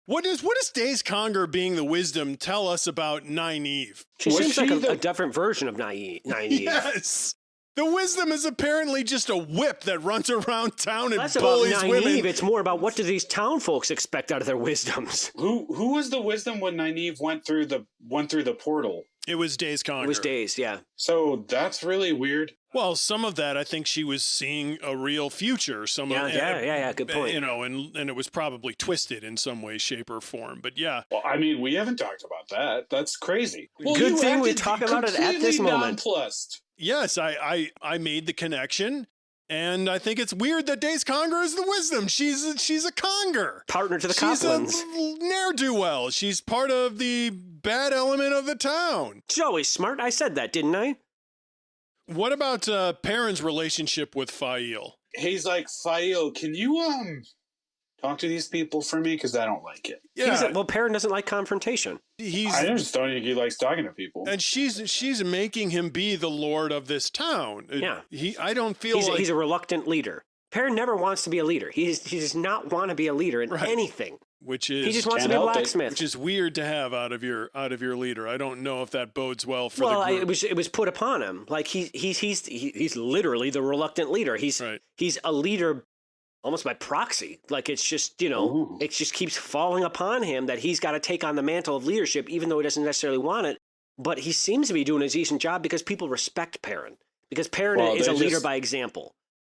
What does Days Conger being the wisdom tell us about Nynaeve? She seems like a different version of Nynaeve. Yes. The wisdom is apparently just a whip that runs around town and That's bullies about Nynaeve. Women. It's more about what do these town folks expect out of their wisdoms. Who was the wisdom when Nynaeve went through the portal? It was Days Conger. It was Days, yeah. So that's really weird. Well, some of that, I think she was seeing a real future. Yeah, good point. And it was probably twisted in some way, shape, or form. But yeah. Well, I mean, we haven't talked about that. That's crazy. Well, good thing we talk about it at this moment. Nonplussed. Yes, I made the connection, and I think it's weird that Days Conger is the wisdom. She's a conger. Partner to the Coplins. She's a ne'er-do-well. She's part of the bad element of the town. She's always smart. I said that, didn't I? What about Perrin's relationship with Fail? He's like, Fail, can you talk to these people for me? Because I don't like it. Yeah. Well, Perrin doesn't like confrontation. I just don't think he likes talking to people. And she's making him be the lord of this town. Yeah. I don't feel like... He's a reluctant leader. Perrin never wants to be a leader. He does not want to be a leader in anything. Which is... He just wants to be a blacksmith. Which is weird to have out of your leader. I don't know if that bodes well for the group. It was put upon him. Like he's literally the reluctant leader. He's a leader almost by proxy. Like it's just, it just keeps falling upon him that he's got to take on the mantle of leadership, even though he doesn't necessarily want it. But he seems to be doing a decent job because people respect Perrin. Because Perrin is a leader by example.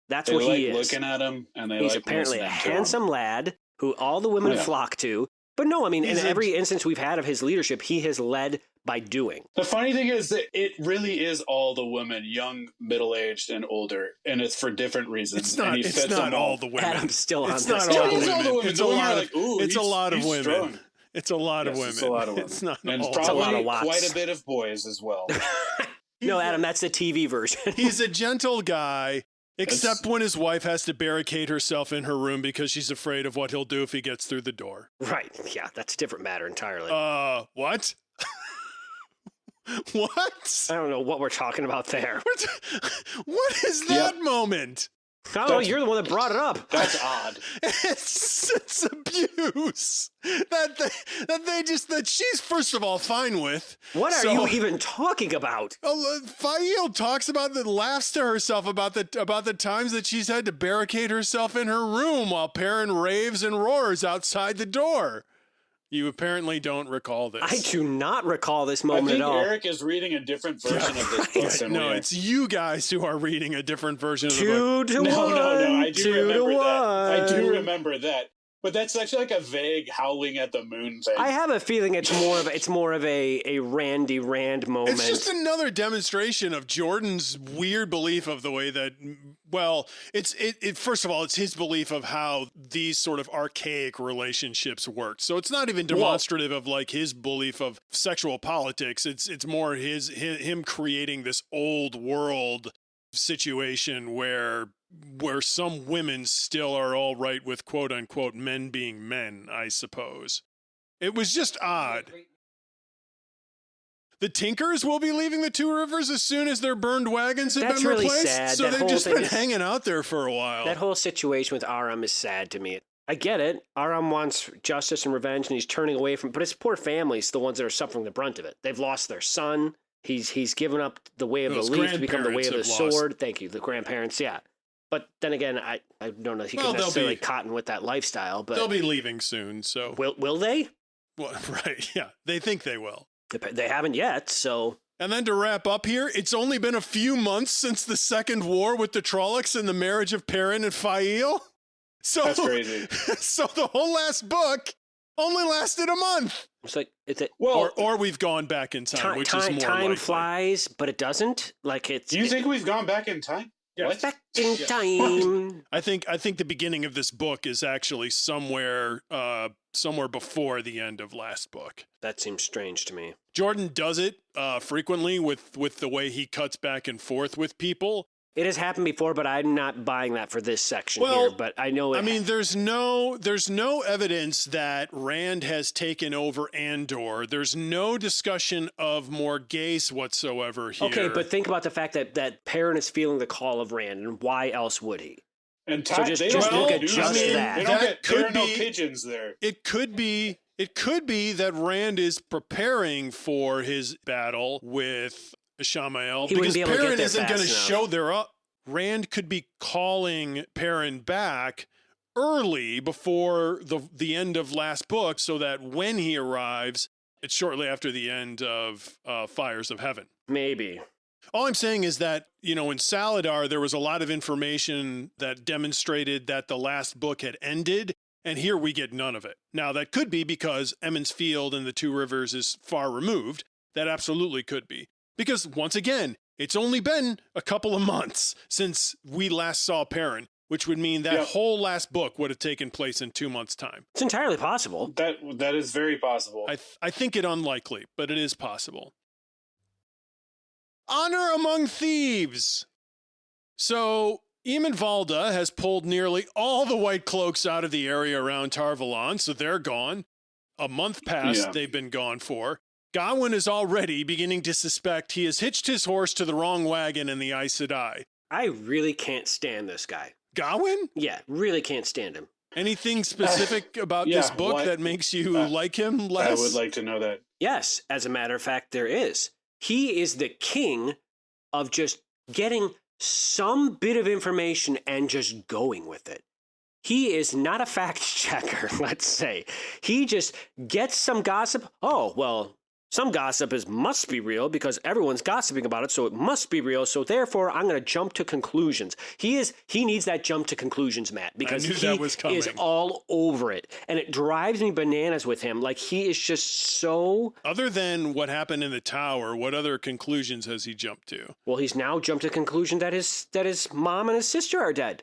That's what he is. Looking at him, and he's apparently a handsome lad who all the women flock to. But no, I mean, in every instance we've had of his leadership, he has led by doing. The funny thing is that it really is all the women, young, middle-aged, and older, and it's for different reasons. It's not all the women. Adam's still on this. It's not all the women. It's a lot of women. It's a lot of women. Strong. It's a lot of women. It's a lot of women. It's not and all. Probably it's a lot of Watts. Quite a bit of boys as well. No, Adam, that's the TV version. He's a gentle guy. Except when his wife has to barricade herself in her room because she's afraid of what he'll do if he gets through the door. Right. Yeah, that's a different matter entirely. What? What? I don't know what we're talking about there. What is that moment? I don't know, you're the one that brought it up. That's odd. It's abuse that she's first of all fine with. What are you even talking about? Fail talks about laughs to herself about the times that she's had to barricade herself in her room while Perrin raves and roars outside the door. You apparently don't recall this. I do not recall this moment at all. Eric is reading a different version of this book than No, we are. it's you guys who are reading a different version of the book. 2 to 1. No, I do remember that. I do 1. remember that. But that's actually like a vague howling at the moon thing. I have a feeling it's more of a Randy Rand moment. It's just another demonstration of Jordan's weird belief of the way that, first of all, it's his belief of how these sort of archaic relationships work. So it's not even demonstrative of like his belief of sexual politics. It's more him creating this old world situation where some women still are all right with quote unquote men being men, I suppose. It was just odd. The Tinkers will be leaving the Two Rivers as soon as their burned wagons have been replaced. Really sad. So they've just been hanging out there for a while. That whole situation with Aram is sad to me. I get it. Aram wants justice and revenge, and he's turning away from. But his poor family's the ones that are suffering the brunt of it. They've lost their son. He's given up the way of the leaf to become the way of the sword. Thank you, the grandparents. Yeah. But then again, I don't know if he can necessarily cotton with that lifestyle. But they'll be leaving soon, so... Will they? Well, right, yeah. They think they will. They haven't yet, so... And then to wrap up here, it's only been a few months since the Second War with the Trollocs and the marriage of Perrin and Fail. So, that's crazy. So the whole last book only lasted a month. It's like... Or we've gone back in time, which is more time likely. flies, but it doesn't. Like it's... Do you think we've gone back in time? What? Back in time. I think the beginning of this book is actually somewhere before the end of last book. That seems strange to me. Jordan does it frequently with the way he cuts back and forth with people. It has happened before, but I'm not buying that for this section here. But I know it. I mean, there's no evidence that Rand has taken over Andor. There's no discussion of Morghese whatsoever here. Okay, but think about the fact that Perrin is feeling the call of Rand, and why else would he? And so just look at just that. They don't there are no pigeons there. It could be that Rand is preparing for his battle with Ishamael, because Perrin isn't going to show their up. Rand could be calling Perrin back early before the end of last book, so that when he arrives, it's shortly after the end of Fires of Heaven. Maybe. All I'm saying is that, in Saladar, there was a lot of information that demonstrated that the last book had ended, and here we get none of it. Now, that could be because Emond's Field and the Two Rivers is far removed. That absolutely could be. Because, once again, it's only been a couple of months since we last saw Perrin. which would mean that whole last book would have taken place in 2 months' time. It's entirely possible. That is very possible. I think it unlikely, but it is possible. Honor among thieves. So, Eamon Valda has pulled nearly all the White Cloaks out of the area around Tarvalon, so they're gone. A month past they've been gone for. Gawain is already beginning to suspect he has hitched his horse to the wrong wagon in the Aes Sedai. I really can't stand this guy. Gawain? Yeah, really can't stand him. Anything specific about this book that makes you like him less? I would like to know that. Yes, as a matter of fact, there is. He is the king of just getting some bit of information and just going with it. He is not a fact checker, let's say. He just gets some gossip. Oh, well, some gossip must be real because everyone's gossiping about it, so it must be real. So therefore, I'm going to jump to conclusions. He needs that jump to conclusions, Matt, because he is all over it. And it drives me bananas with him. Like, he is just so... Other than what happened in the tower, what other conclusions has he jumped to? Well, he's now jumped to the conclusion that his mom and his sister are dead.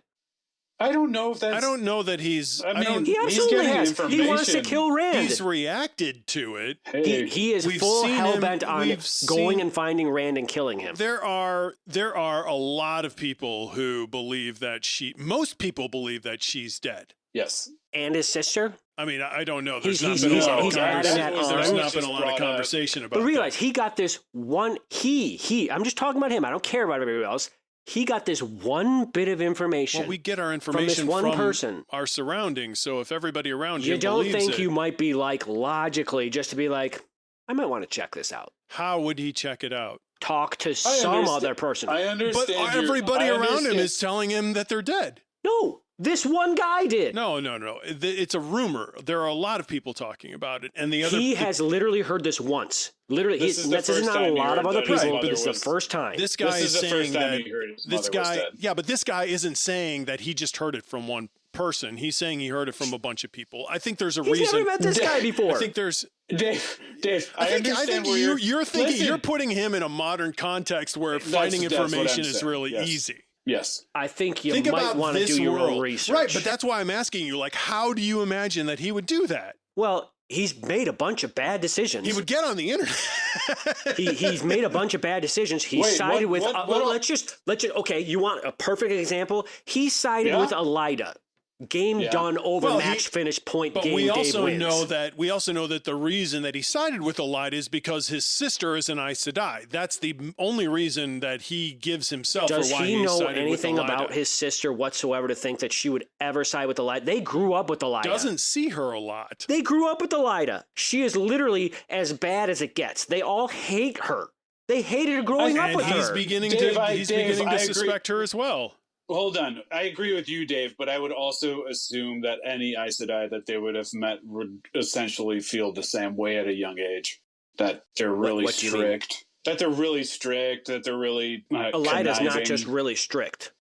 I don't know if that's... I don't know that he's... he absolutely has. He wants to kill Rand. He's reacted to it. Hey, he is full hell-bent on going and finding Rand and killing him. There are a lot of people who believe that most people believe that she's dead. Yes. And his sister? I mean, I don't know. There's not been a lot of conversation about that. But realize, he got this one... I'm just talking about him. I don't care about everybody else. He got this one bit of information. Well, we get our information from person. Our surroundings. So if everybody around you don't think it, you might be like logically just to be like, I might want to check this out. How would he check it out? Talk to some other person. I understand. But everybody around him is telling him that they're dead. No. This one guy did. No. It's a rumor. There are a lot of people talking about it, and the other. He has literally heard this once. Literally, this is not a lot of other people, but it's the first time. This guy is saying that this guy. Yeah, but this guy isn't saying that he just heard it from one person. He's saying he heard it from a bunch of people. I think there's a reason. He's never met this guy before. I think there's. Dave. I think you're thinking. Listen, you're putting him in a modern context where finding information is really easy. Yes. I think you might want to do your own research. Right, but that's why I'm asking you, like, how do you imagine that he would do that? Well, he's made a bunch of bad decisions. He would get on the internet. He's made a bunch of bad decisions. He sided with... let's just... Okay, you want a perfect example? He sided with Authorita. Game done, over, match finished, point game, we also Dave wins. We also know that the reason that he sided with Authorita is because his sister is an Aes Sedai. That's the only reason that he gives himself for why he sided with Authorita. Does he know anything about his sister whatsoever to think that she would ever side with Authorita? They grew up with Authorita. Doesn't see her a lot. They grew up with Authorita. She is literally as bad as it gets. They all hate her. They hated her growing up with her. And he's beginning to suspect her as well. Hold on. I agree with you, Dave, but I would also assume that any Aes Sedai that they would have met would essentially feel the same way at a young age. That they're really strict. That they're really strict. That they're really Authorita's not just really strict.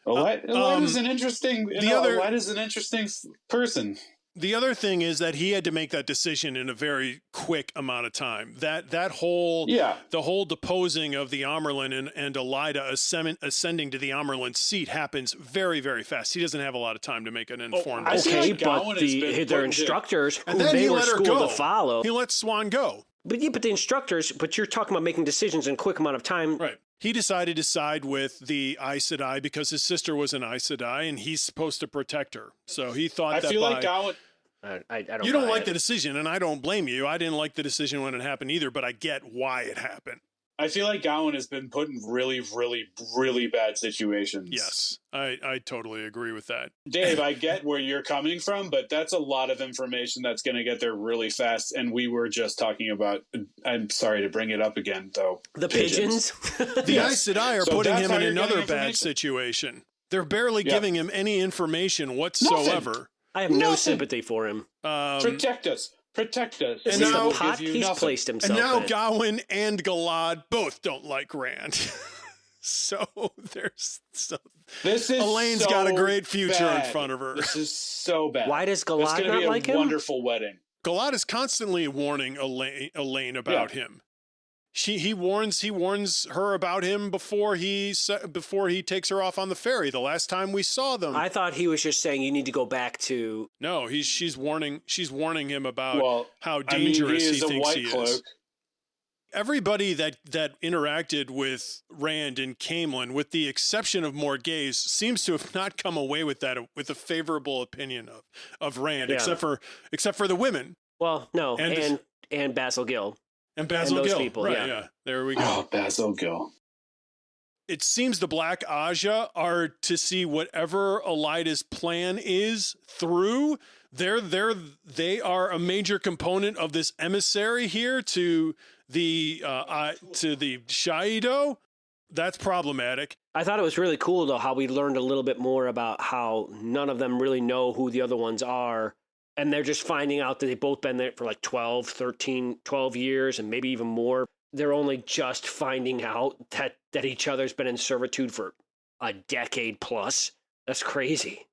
Authorita's an interesting... Authorita's an interesting person. The other thing is that he had to make that decision in a very quick amount of time. The whole deposing of the Amerlin and Authorita ascending to the Amerlin seat happens very, very fast. He doesn't have a lot of time to make an informed decision. But their instructors, who they were schooled to follow, he let Swan go. But the instructors. But you're talking about making decisions in a quick amount of time, right? He decided to side with the Aes Sedai because his sister was an Aes Sedai and he's supposed to protect her. So he thought I you don't like the decision, and I don't blame you. I didn't like the decision when it happened either, but I get why it happened. I feel like Gawain has been put in really, really, really bad situations. Yes, I totally agree with that. Dave, I get where you're coming from, but that's a lot of information that's going to get there really fast. And we were just talking about, I'm sorry to bring it up again, though. The pigeons? The Aes Sedai are putting him in another bad situation. They're barely giving him any information whatsoever. Nothing. I have no sympathy for him. Protect us. And now he's placed himself in. And now Gawain and Galad both don't like Rand. Elaine's got a great future in front of her. This is so bad. Why does Galad not like him? Wonderful wedding. Galad is constantly warning Elaine about him. he warns her about him before he takes her off on the ferry. The last time we saw them, I thought he was just saying you need to go back to. No, she's warning him about how dangerous he thinks he is. Everybody that interacted with Rand and Coplin, with the exception of Morghese, seems to have not come away with a favorable opinion of Rand, except for the women. Well, no, and Basil Gill. And Basil Gill, people, right? Yeah, there we go. Oh, Basil Gill. It seems the Black Aja are to see whatever Elida's plan is through. They are a major component of this emissary here to the Shaido. That's problematic. I thought it was really cool, though, how we learned a little bit more about how none of them really know who the other ones are. And they're just finding out that they've both been there for like 12 years and maybe even more. They're only just finding out that each other's been in servitude for a decade plus. That's crazy.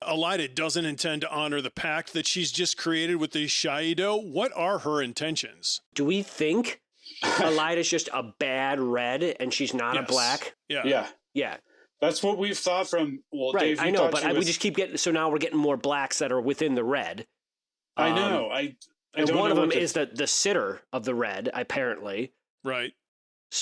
Elida doesn't intend to honor the pact that she's just created with the Shaido. What are her intentions? Do we think Elida's just a bad red and she's not a black? Yeah. That's what we've thought from. Well, right, Dave, I know, but we just keep getting. So now we're getting more blacks that are within the red. I know. I and don't one know of them is the sitter of the red, apparently. Right.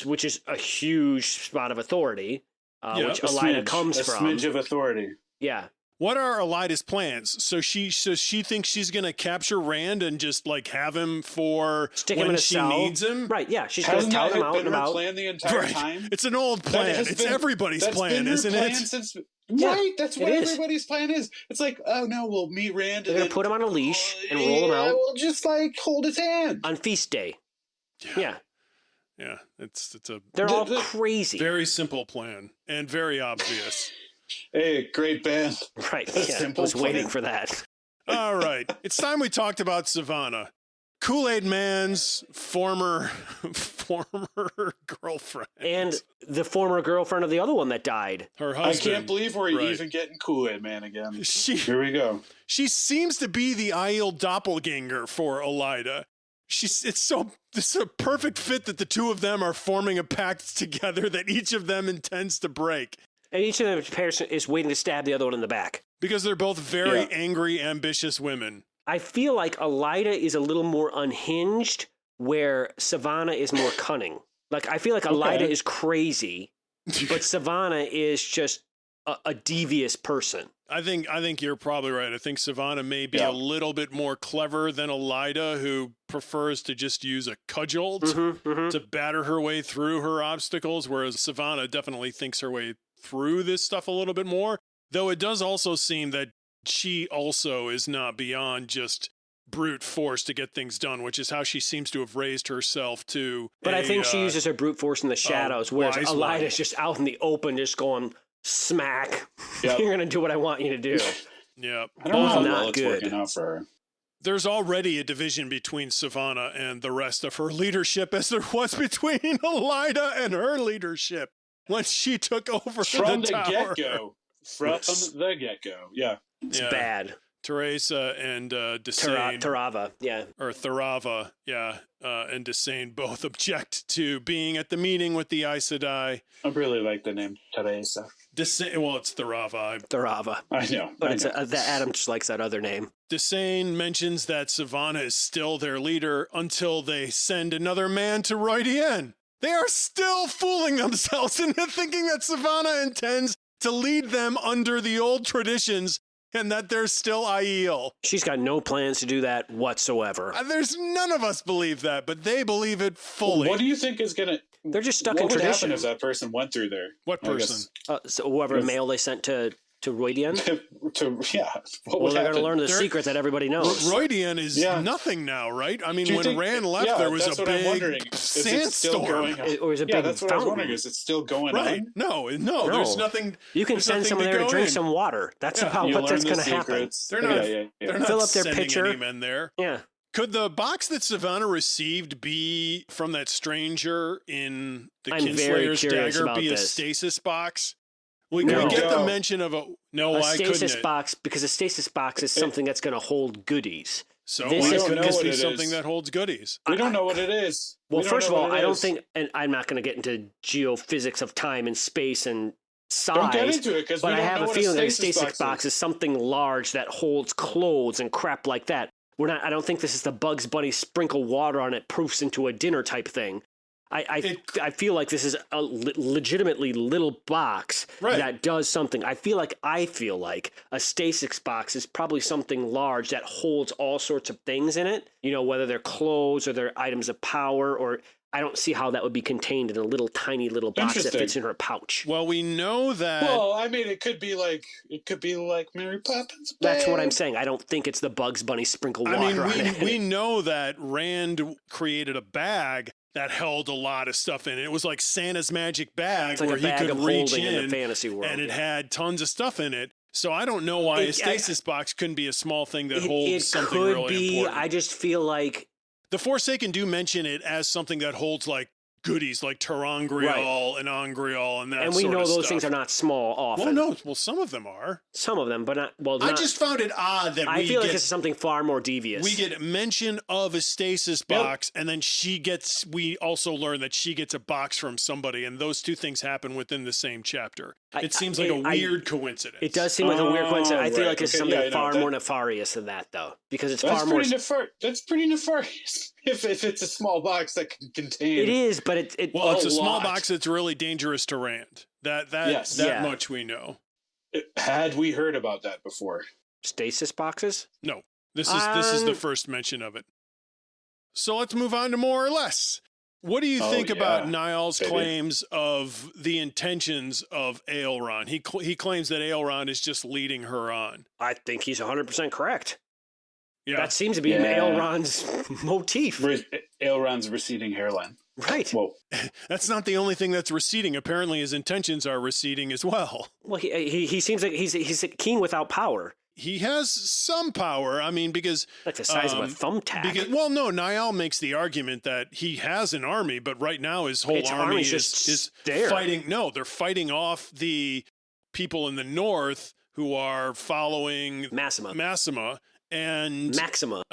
Which is a huge spot of authority, which Elida comes from. A smidge of authority. Yeah. What are Elida's plans? So she thinks she's going to capture Rand and just like have him for stick when him in a she cell. Needs him. Right? Yeah, she's going to tout him out and about. Plan the entire time. It's an old plan. It's everybody's plan, isn't it? Right, that's what everybody's plan is. It's like, oh no, we'll meet Rand. They're going to put him on a leash and roll him out. We'll just like hold his hand on feast day. Yeah. It's they're all crazy. Very simple plan and very obvious. Hey, great band. Right. Yeah, I was waiting for that. All right. It's time we talked about Savannah. Kool-Aid Man's former girlfriend. And the former girlfriend of the other one that died. Her husband. I can't believe we're even getting Kool-Aid Man again. Here we go. She seems to be the ideal doppelganger for Elida. It's a perfect fit that the two of them are forming a pact together that each of them intends to break. And each of them is waiting to stab the other one in the back. Because they're both very angry, ambitious women. I feel like Elida is a little more unhinged, where Savannah is more cunning. Like, I feel like Elida is crazy, but Savannah is just a devious person. I think you're probably right. I think Savannah may be a little bit more clever than Elida, who prefers to just use a cudgel to batter her way through her obstacles, whereas Savannah definitely thinks her way through this stuff a little bit more. Though it does also seem that she also is not beyond just brute force to get things done, which is how she seems to have raised herself to. But I think she uses her brute force in the shadows, whereas Elida's just out in the open, just going smack. Yep. You're going to do what I want you to do. Yeah. I don't know how well it's working out for her. There's already a division between Savannah and the rest of her leadership, as there was between Elida and her leadership when she took over from the tower. Get-go. From the get-go. Yeah. It's bad. Teresa and Desane. Tarava, yeah. Or Tharava, yeah. And Desane both object to being at the meeting with the Aes Sedai. I really like the name Teresa. Desane, well, it's Tharava. Tharava. I know. But Adam just likes that other name. Desane mentions that Savannah is still their leader until they send another man to Roydien. They are still fooling themselves into thinking that Savannah intends to lead them under the old traditions and that they're still Aiel. She's got no plans to do that whatsoever. There's none of us believe that, but they believe it fully. What do you think is going to... They're just stuck in tradition. What would happen if that person went through there? What person? So whoever mail they sent to Roydien? Well, they're going to learn the secret that everybody knows. Roydien is nothing now, right? I mean, when Rand left, there was a big sandstorm. Or is it big that's what I was wondering. Is it still going on? No, there's nothing. You can send someone there to drink some water. That's about what that's going to happen. They're not fill up their sending pitcher. any men there. Yeah. Could the box that Savannah received be from that stranger in the Kinslayer's dagger be a stasis box? We can get the mention of a stasis box, because a stasis box is something that's going to hold goodies. So This why is- couldn't know this what be it something is. that holds goodies? We don't know what it is. Well, We don't first of know all, what it I don't is. think, and I'm not going to get into geophysics of time and space and size. Don't get into it, because we But I don't have know a what feeling that a stasis stasis box is something large that holds clothes and crap like that. I don't think this is the Bugs Bunny sprinkle water on it, proofs into a dinner type thing. I feel like this is a legitimately little box that does something. I feel like a stasis box is probably something large that holds all sorts of things in it. You know, whether they're clothes or they're items of power, or I don't see how that would be contained in a little tiny little box that fits in her pouch. Well, we know that. Well, I mean, it could be like Mary Poppins. That's what I'm saying. I don't think it's the Bugs Bunny sprinkle water on it. We know that Rand created a bag that held a lot of stuff in it. It was like Santa's magic bag, like where a bag he could of reach holding in the fantasy world, and it had tons of stuff in it. So I don't know why a stasis box couldn't be a small thing that holds something really important. I just feel like the Forsaken do mention it as something that holds like goodies like Terangrial and Angrial and that and we sort know of those stuff. things are not small often. Well, some of them are. Some of them, but not. Well, I just found it odd that I feel like this is something far more devious. We get mention of a stasis box, and then we also learn that she gets a box from somebody, and those two things happen within the same chapter. It seems like a weird coincidence. It does seem like a weird coincidence. I feel like it's something far more nefarious than that, though, because it's far more. That's pretty nefarious. If it's a small box that can contain. It is, but it's a small box that's really dangerous to Rand. That much we know. Had we heard about that before? Stasis boxes? No. This is the first mention of it. So let's move on to more or less. What do you think about Niall's claims of the intentions of Aelron? He claims that Aelron is just leading her on. I think he's 100% correct. Yeah. That seems to be Aelron's motif. Aelron's receding hairline. Right. Whoa. That's not the only thing that's receding. Apparently his intentions are receding as well. Well, he seems like he's a king without power. He has some power. I mean, because like the size of a thumbtack. Niall makes the argument that he has an army, but right now his whole army is fighting. No, they're fighting off the people in the north who are following Massima. And Maxima.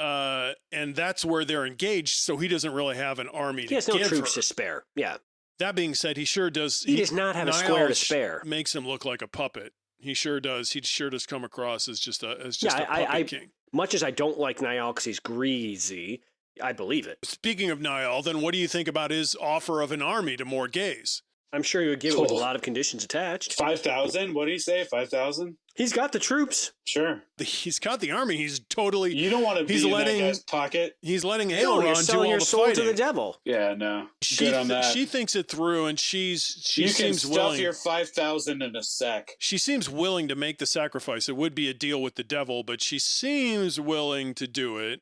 And that's where they're engaged, so he doesn't really have an army. He has no troops to spare. Yeah. That being said, he sure does. He does not have a square to spare. Makes him look like a puppet. He sure does. He sure does come across as just a puppet king. Much as I don't like Niall because he's greasy, I believe it. Speaking of Niall, then what do you think about his offer of an army to Morgaze? I'm sure he would give it with a lot of conditions attached. 5,000? What did he say? 5,000? He's got the troops. Sure. He's got the army. He's totally. You don't want to be in that guy's pocket. He's letting Aelron do all the selling your soul fighting. to the devil. Yeah, no. Good on that. She thinks it through, and she you seems can stuff willing. Your 5,000 in a sack. She seems willing to make the sacrifice. It would be a deal with the devil, but she seems willing to do it.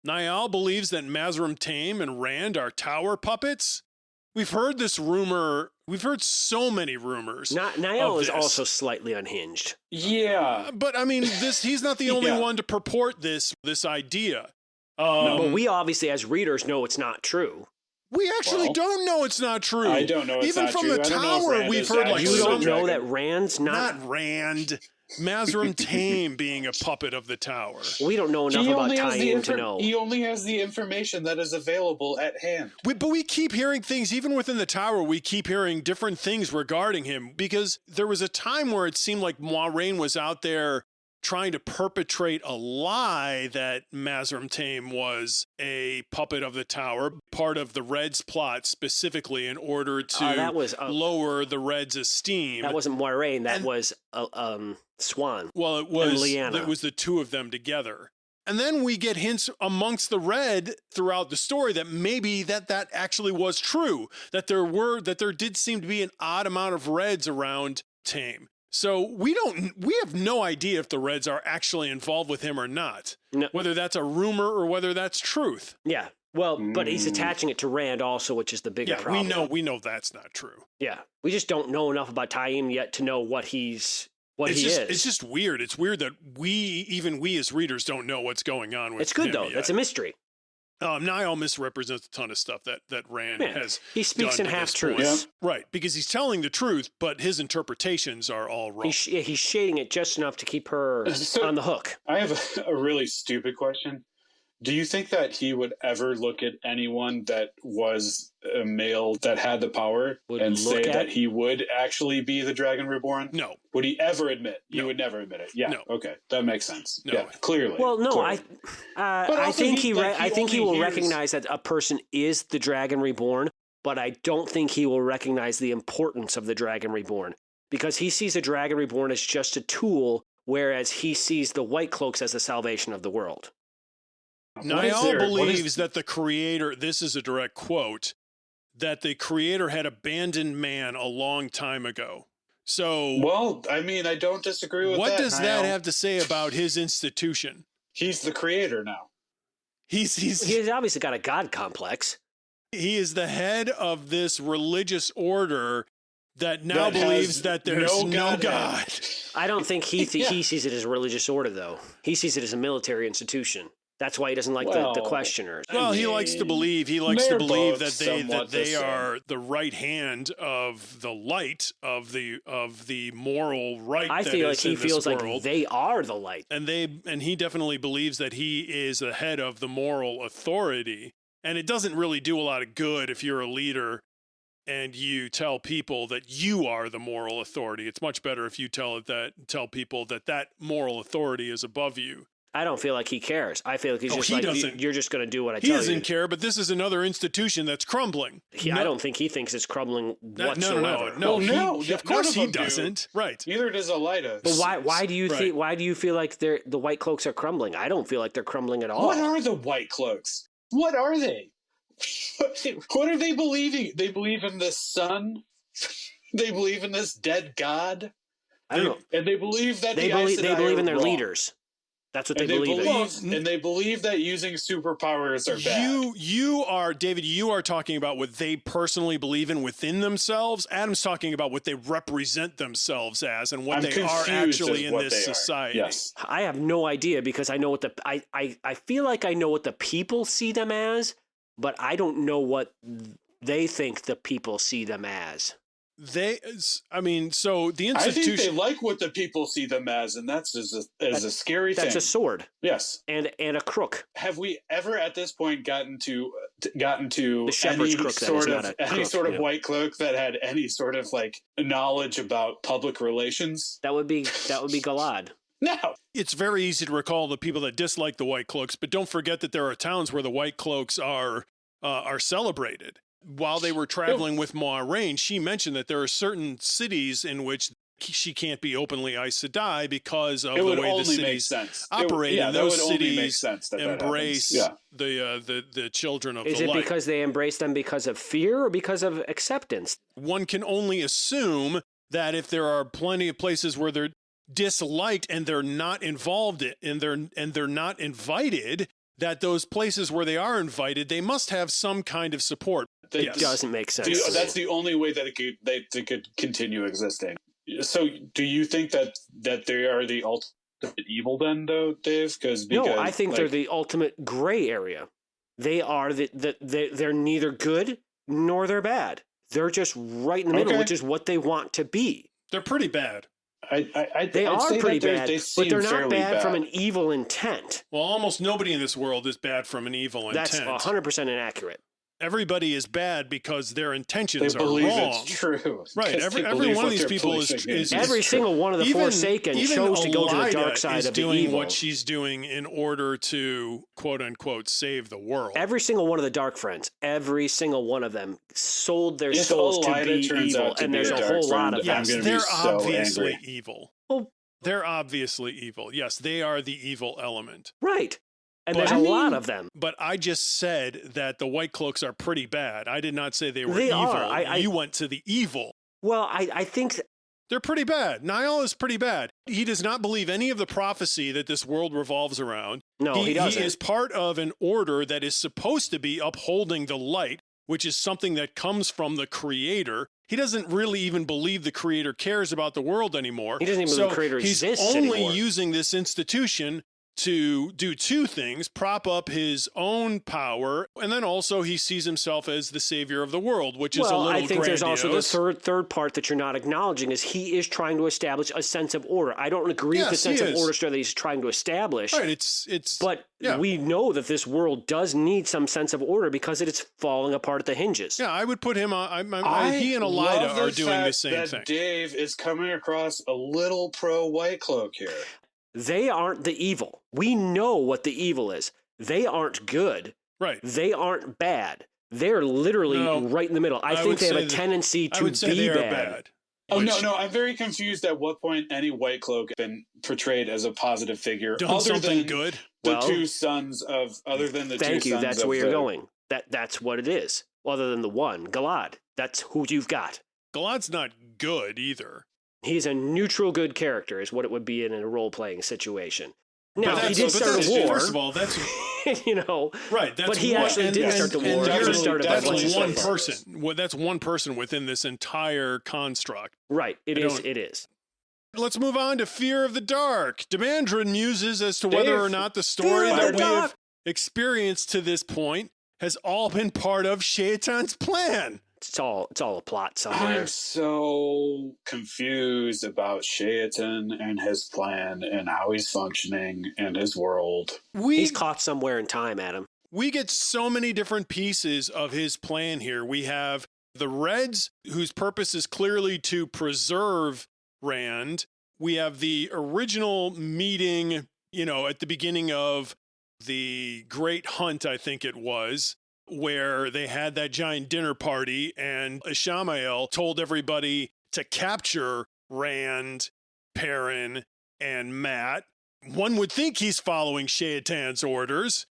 Niall believes that Mazrim Taim and Rand are tower puppets. We've heard this rumor. We've heard so many rumors. Niall is also slightly unhinged. Yeah. But I mean, he's not the only one to purport this idea. But we obviously, as readers, know it's not true. We actually don't know it's not true. I don't know it's Even not from true. the tower, we've heard like you don't know that Rand's not Rand. Mazrim Taim being a puppet of the tower. We don't know enough about Taim to know. He only has the information that is available at hand. But we keep hearing things, even within the tower, we keep hearing different things regarding him, because there was a time where it seemed like Moiraine was out there trying to perpetrate a lie that Mazrim Taim was a puppet of the tower, part of the Reds' plot specifically in order to lower the Reds' esteem. That wasn't Moiraine, that was Swan. Well, it was the two of them together. And then we get hints amongst the Red throughout the story that maybe that actually was true, that there did seem to be an odd amount of Reds around Taim. So we have no idea if the Reds are actually involved with him or not. No. Whether that's a rumor or whether that's truth. Yeah. Well, but he's attaching it to Rand also, which is the bigger problem. We know that's not true. Yeah. We just don't know enough about Taim yet to know what he is. It's just weird. It's weird that we as readers don't know what's going on with him. It's good though. Yet. That's a mystery. Niall misrepresents a ton of stuff that Rand has. He speaks in half-truths. Yeah. Right, because he's telling the truth, but his interpretations are all wrong. He's shading it just enough to keep her on the hook. I have a really stupid question. Do you think that he would ever look at anyone that was a male that had the power and say that he would actually be the Dragon Reborn? No. Would he ever admit? No. He would never admit it. Yeah. No. Okay. That makes sense. No. Yeah. Clearly. Well, no, Clearly. I think he will hears... recognize that a person is the Dragon Reborn, but I don't think he will recognize the importance of the Dragon Reborn, because he sees the Dragon Reborn as just a tool, whereas he sees the White Cloaks as the salvation of the world. Niall believes that the creator, this is a direct quote, that the creator had abandoned man a long time ago. So, well, I mean, I don't disagree with that. What does that have to say about his institution? He's the creator now. He's obviously got a god complex. He is the head of this religious order that now believes that there's no God. I don't think he sees it as a religious order, though. He sees it as a military institution. That's why he doesn't like the questioners. Well, he likes to believe that they are the right hand of the light of the moral right. I feel like he feels like they are the light, and he definitely believes that he is the head of the moral authority. And it doesn't really do a lot of good if you're a leader and you tell people that you are the moral authority. It's much better if you tell people that moral authority is above you. I don't feel like he cares. I feel like he's you're just going to do what I tell you. He doesn't care, but this is another institution that's crumbling. I don't think he thinks it's crumbling whatsoever. No, of course he doesn't. Right. Neither does Authorita. But why do you feel like the White Cloaks are crumbling? I don't feel like they're crumbling at all. What are the White Cloaks? What are they? What are they believing? They believe in the sun? They believe in this dead god? I don't know. And they believe that they believe in their leaders. That's what they believe in. And they believe that using superpowers are bad. You are, David, you are talking about what they personally believe in within themselves. Adam's talking about what they represent themselves as and what they are actually in this society. Yes. I have no idea, because I know what I feel like I know what the people see them as, but I don't know what they think the people see them as. So the institution... I think they like what the people see them as, and that's a scary thing. That's a sword. Yes. And a crook. Have we ever at this point gotten to the shepherd's crook, any sort of White Cloak that had any sort of like knowledge about public relations? That would be Galad. No. It's very easy to recall the people that dislike the White Cloaks, but don't forget that there are towns where the White Cloaks are celebrated. While they were traveling with Moiraine, she mentioned that there are certain cities in which she can't be openly Aes Sedai because of the way the cities operate. And those cities embrace the children of the light. Is it because they embrace them because of fear or because of acceptance? One can only assume that if there are plenty of places where they're disliked and they're not involved and they're not invited, that those places where they are invited, they must have some kind of support. It doesn't make sense. That's the only way that they could continue existing. So, do you think that they are the ultimate evil then, though, Dave? No, I think they're the ultimate gray area. They are they're neither good nor they're bad. They're just right in the middle, which is what they want to be. They're pretty bad. They are pretty bad, but they're not bad from an evil intent. Well, almost nobody in this world is bad from an evil intent. That's 100% inaccurate. Everybody is bad because their intentions are wrong. They believe it's true. Right. Every one of these people is every single one of the Forsaken chose to go to the dark side of the evil. Doing what she's doing in order to, quote unquote, save the world. Every single one of the Dark Friends, every single one of them sold their souls to be evil, and there's a whole lot of them. Yes, they're obviously evil. Well, they're obviously evil. Yes, they are the evil element. Right. And there's a lot of them. But I just said that the White Cloaks are pretty bad. I did not say they were evil. You went to the evil. Well, I think... They're pretty bad. Niall is pretty bad. He does not believe any of the prophecy that this world revolves around. No, he doesn't. He is part of an order that is supposed to be upholding the light, which is something that comes from the Creator. He doesn't really even believe the Creator cares about the world anymore. He doesn't even believe the Creator exists anymore. He's only using this institution to do two things: prop up his own power, and then also he sees himself as the savior of the world, which is a little I think grandiose. There's also the third part that you're not acknowledging is he is trying to establish a sense of order. I don't agree with the sense of order that he's trying to establish. Right, but we know that this world does need some sense of order because it is falling apart at the hinges. Yeah, I would put him on. He and Authorita are doing the same thing. Dave is coming across a little pro White Cloak here. They aren't the evil. We know what the evil is. They aren't good. Right. They aren't bad. They're literally right in the middle. I think they have a tendency to be bad. Oh, no, I'm very confused at what point any White Cloak has been portrayed as a positive figure. Done something good? Two sons of, other than the two sons of... Thank you, that's where you're going. That's what it is. Other than the one, Galad. That's who you've got. Galad's not good either. He's a neutral good character, is what it would be in a role-playing situation. Now, he did start a war. First of all, that's... Right, but he actually did start the war. That's one person. That's one person within this entire construct. Right, it is. Let's move on to Fear of the Dark. Demandred muses as to whether or not the story that we have experienced to this point has all been part of Shaitan's plan. It's all a plot somewhere. I'm so confused about Shaitan and his plan and how he's functioning in his world. He's caught somewhere in time, Adam. We get so many different pieces of his plan here. We have the Reds, whose purpose is clearly to preserve Rand. We have the original meeting, at the beginning of the Great Hunt, I think it was, where they had that giant dinner party and Ishamael told everybody to capture Rand, Perrin, and Matt. One would think he's following Shaitan's orders.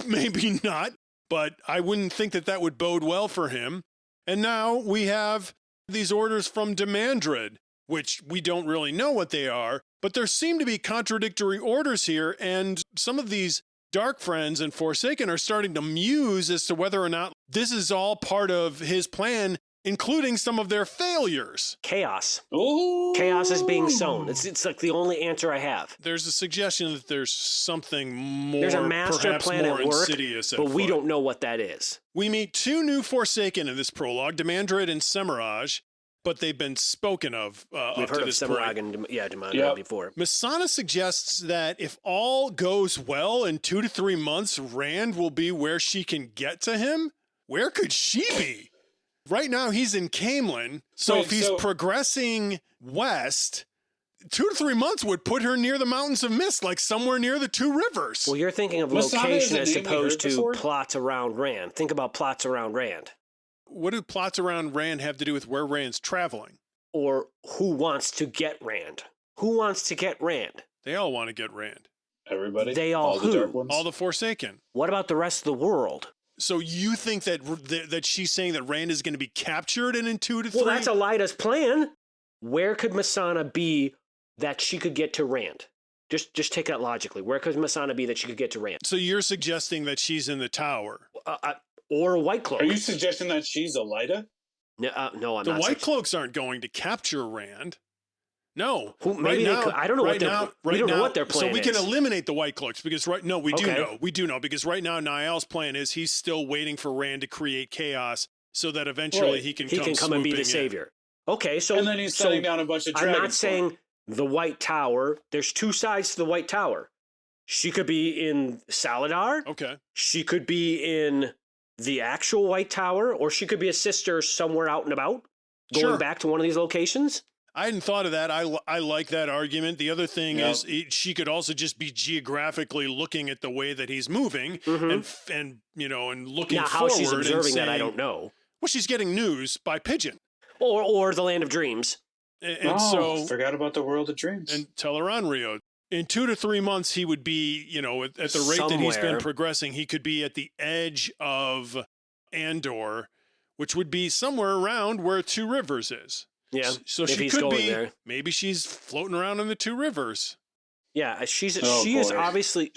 Maybe not, but I wouldn't think that would bode well for him. And now we have these orders from Demandred, which we don't really know what they are, but there seem to be contradictory orders here, and some of these Dark Friends and Forsaken are starting to muse as to whether or not this is all part of his plan, including some of their failures. Chaos. Ooh. Chaos is being sown. It's like the only answer I have. There's a suggestion that there's something more, there's a master plan at work, but we don't know what that is. We meet two new Forsaken in this prologue, Demandred and Semiraj, but they've been spoken of We've heard of Semiraj and Demandred before. Masana suggests that if all goes well, in 2 to 3 months, Rand will be where she can get to him. Where could she be? Right now, he's in Camelin, so if he's progressing west, 2 to 3 months would put her near the Mountains of Mist, like somewhere near the two rivers. Well, you're thinking of location as opposed to plots around Rand. Think about plots around Rand. What do plots around Rand have to do with where Rand's traveling? Or who wants to get Rand? Who wants to get Rand? They all want to get Rand. Everybody? They all the Dark ones? All the Forsaken. What about the rest of the world? So you think that she's saying that Rand is going to be captured in 2 to 3? Well, that's Authorita's plan. Where could Masana be that she could get to Rand? Just take that logically. Where could Masana be that she could get to Rand? So you're suggesting that she's in the tower? Or a White Cloak. Are you suggesting that she's Authorita? No, I'm not. The White Cloaks aren't going to capture Rand. No. Maybe I don't know what their plan is. So we can eliminate the White Cloaks because we do know because right now Niall's plan is he's still waiting for Rand to create chaos so that eventually he can come and be the savior. Okay, so and then he's setting down a bunch of dragons. I'm not saying the White Tower. There's two sides to the White Tower. She could be in Saladar. Okay. She could be in the actual White Tower, or she could be a sister somewhere out and about, going back to one of these locations. I hadn't thought of that. I like that argument. The other thing is she could also just be geographically looking at the way that he's moving and looking now, forward. How she's observing that, I don't know. Well, she's getting news by pigeon. Or the Land of Dreams. And so forgot about the World of Dreams. And Teleranrio. In 2 to 3 months, he would be, at the rate that he's been progressing, he could be at the edge of Andor, which would be somewhere around where Two Rivers is. Yeah. So she could be there. Maybe she's floating around in the Two Rivers. Yeah, she is obviously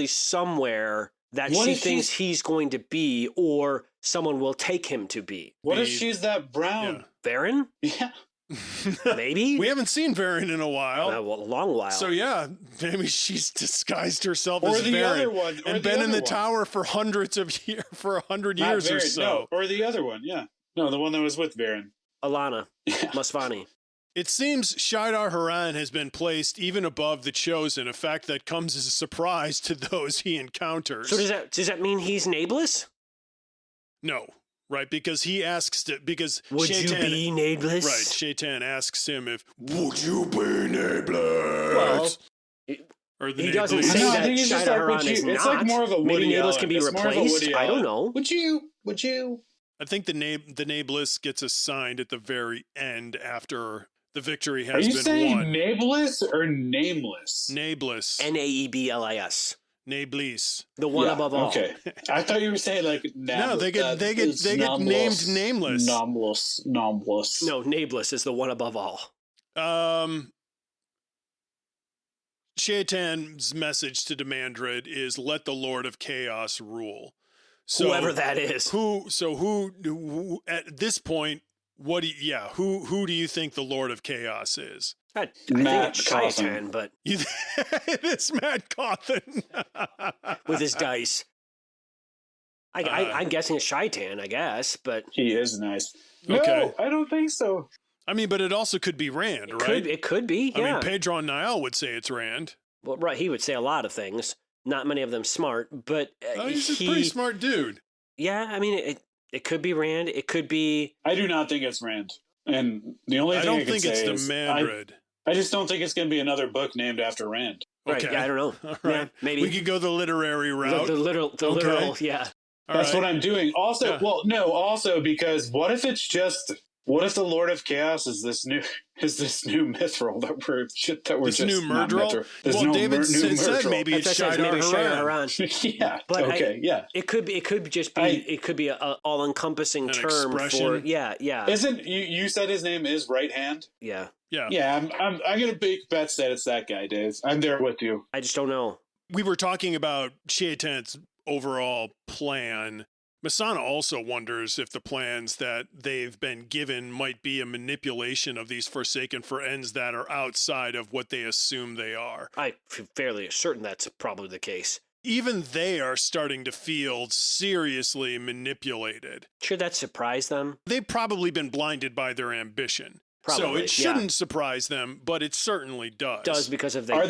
somewhere that she thinks he's going to be, or someone will take him to be. What if she's that brown Baron? Yeah. Maybe? We haven't seen Varian in a while. A long while. So yeah, maybe she's disguised herself or as the Varian other one, and been in the tower for hundreds of years, for 100 years or so. No, or the other one, yeah. No, the one that was with Varian. Alana Musvani. It seems Shaidar Haran has been placed even above the Chosen, a fact that comes as a surprise to those he encounters. So does that mean he's nameless? No, right? Because he asks because would Shaitan, you be nameless? Right, Shaitan asks him if would you be nameless? Well, or the he doesn't nameless. say No, I that think he's just Shaidar like, Haran is it's not. like more of a Woody Maybe nameless Allen. can be It's more of a replaced. Woody I don't Allen. know. Would you? I think the nameless gets assigned at the very end after the victory has Are you been saying won. nameless or nameless? Nameless. Naeblis. Nameless. The one above all. Okay. I thought you were saying like No, they get named nameless. Nameless. No, Naeblis is the one above all. Shaitan's message to Demandred is let the Lord of Chaos rule. So Whoever that is. Who at this point, who do you think the Lord of Chaos is? I think it's Shaitan, but It is Matt Cawthon. with his dice. I'm guessing it's Shaitan, I guess, but he is nice. Okay. No, I don't think so. I mean, but it also could be Rand, right? it could be, yeah. I mean, Pedro Niall would say it's Rand. Well, right, he would say a lot of things. Not many of them smart, but He's a pretty smart dude. Yeah, I mean, it could be Rand. It could be. I do not think it's Rand. And the only thing I can say is Demandred. I just don't think it's going to be another book named after Rand. Right, Okay. yeah, I don't know. All right. Yeah, maybe. We could go the literary route. The literal, yeah. That's what I'm doing. Also, also because what if the Lord of Chaos is this new mithril that we're this just new Murdrell? Well, David said maybe it's Shaidar Haran. Yeah. But okay. It could just be. It could be a all-encompassing term expression. for. Yeah. Isn't you said his name is Right Hand? Yeah. Yeah. I'm gonna big bets that it's that guy, Dave. I'm there with you. I just don't know. We were talking about Shaitan's overall plan. Masana also wonders if the plans that they've been given might be a manipulation of these Forsaken for ends that are outside of what they assume they are. I'm fairly certain that's probably the case. Even they are starting to feel seriously manipulated. Should that surprise them? They've probably been blinded by their ambition. So it shouldn't surprise them, but it certainly does. Because of their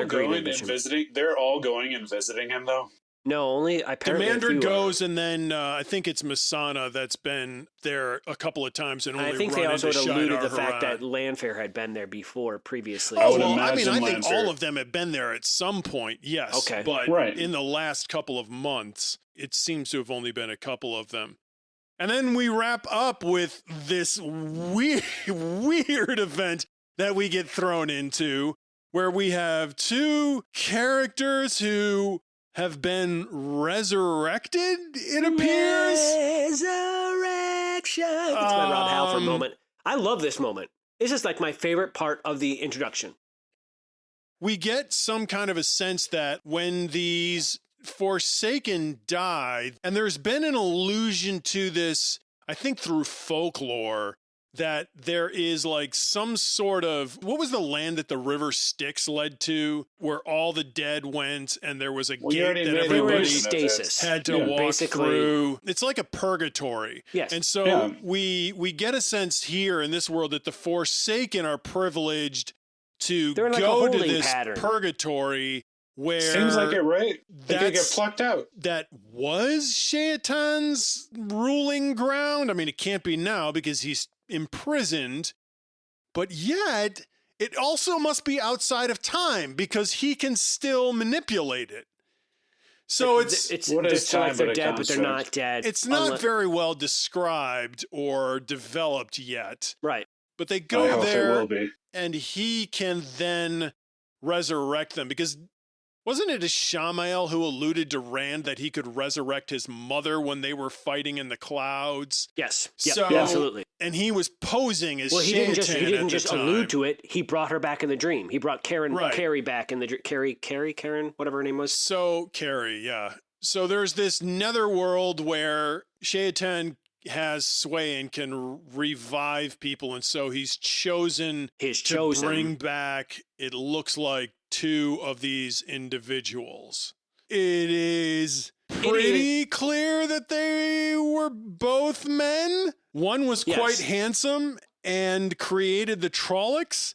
great ambition. They're all going and visiting him, though? No, only apparently Demandred goes, and then I think it's Masana that's been there a couple of times and only I think run they also into alluded Shaidar the fact Haran. that Landfair had been there before previously. Oh, well, I think all of them have been there at some point, yes. Okay. But in the last couple of months, it seems to have only been a couple of them. And then we wrap up with this weird event that we get thrown into, where we have two characters who have been resurrected, it appears. Resurrection. It's my Rob Halford moment. I love this moment. This is like my favorite part of the introduction. We get some kind of a sense that when these Forsaken died, and there's been an allusion to this, I think through folklore, that there is like some sort of, what was the land that the river Styx led to, where all the dead went and there was a gate that everybody had to walk through. It's like a purgatory. Yes. And so we get a sense here in this world that the Forsaken are privileged to go to this purgatory where... Seems like it, right? They could get plucked out. That was Shaitan's ruling ground. I mean, it can't be now because he's imprisoned, but yet it also must be outside of time because he can still manipulate it. So it's like they're dead, but they're not dead. It's not very well described or developed yet. Right. But they go there, and he can then resurrect them because wasn't it Ishamael who alluded to Rand that he could resurrect his mother when they were fighting in the clouds? Yes. So, absolutely. And he was posing as he didn't just allude to it. He brought her back in the dream. He brought Carrie back in the dream. Karen, whatever her name was. So Carrie, yeah. So there's this netherworld where Shaitan has sway and can revive people, and so he's chosen to bring back, it looks like, 2 of these individuals. It is pretty clear that they were both men. One was quite handsome and created the Trollocs.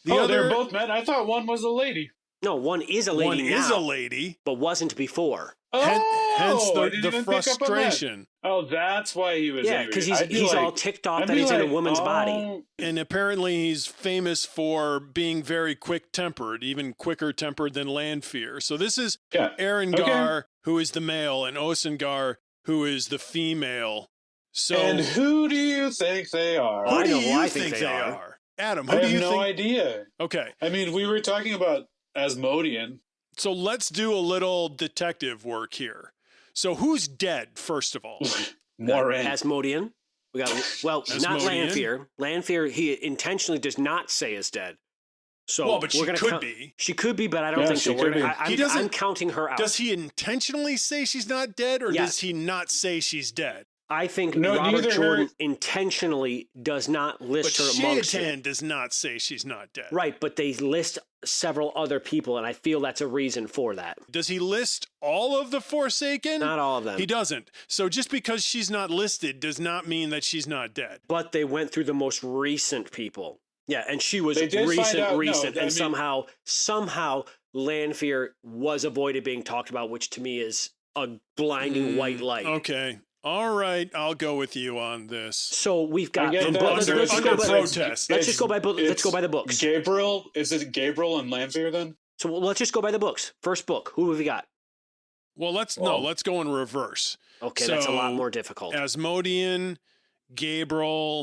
They're both men? I thought one was a lady. No, one is a lady One now, is a lady. but wasn't before. Hence the frustration. Oh, that's why he was angry. because he's all ticked off that he's in a woman's body. And apparently he's famous for being very quick-tempered, even quicker-tempered than Lanfear. So this is Erengar, who is the male, and Osengar, who is the female. So, and who do you think they are? Who do you think they are? Adam, who do you think? I have no idea. Okay. I mean, we were talking about Asmodean. So let's do a little detective work here. So who's dead, first of all? Moiraine. Asmodean. We got not Lanfear. Lanfear, he intentionally does not say is dead. So but she could be. She could be, but I don't think so. I'm counting her out. Does he intentionally say she's not dead, or does he not say she's dead? I think Robert Jordan intentionally does not list her amongst them. But does not say she's not dead. Right, but they list several other people, and I feel that's a reason for that. Does he list all of the Forsaken? Not all of them. He doesn't. So just because she's not listed does not mean that she's not dead. But they went through the most recent people. Yeah, and she was recent, and somehow Lanfear was avoided being talked about, which to me is a blinding white light. Okay. All right, I'll go with you on this. So we've got under protest. Let's just go by the books. Gabriel, is it Gabriel and Lanfear then? So let's just go by the books. First book. Who have we got? Well, let's go in reverse. Okay, that's a lot more difficult. Asmodean, Gabriel.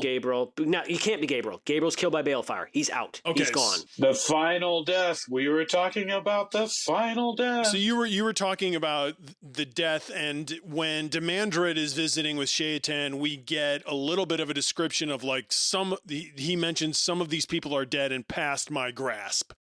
No, you can't be Gabriel. Gabriel's killed by balefire. He's out. Okay, he's gone. The final death. We were talking about the final death. So you were talking about the death, and when Demandred is visiting with Shaitan, we get a little bit of a description of like he mentions some of these people are dead and past my grasp.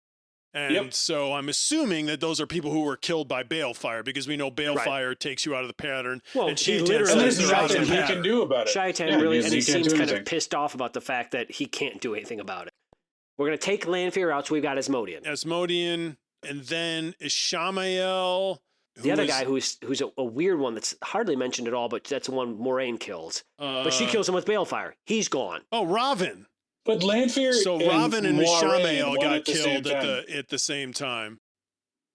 And so I'm assuming that those are people who were killed by balefire, because we know balefire takes you out of the pattern. Well, and there's nothing he can do about it. Shaitan he seems kind of pissed off about the fact that he can't do anything about it. We're going to take Lanfear out, so we've got Asmodean, and then Ishamael. The other guy who's a weird one that's hardly mentioned at all, but that's the one Moiraine kills. But she kills him with balefire. He's gone. Oh, Ravin. But Lanfear Ravin and Ishamael got killed at the same time.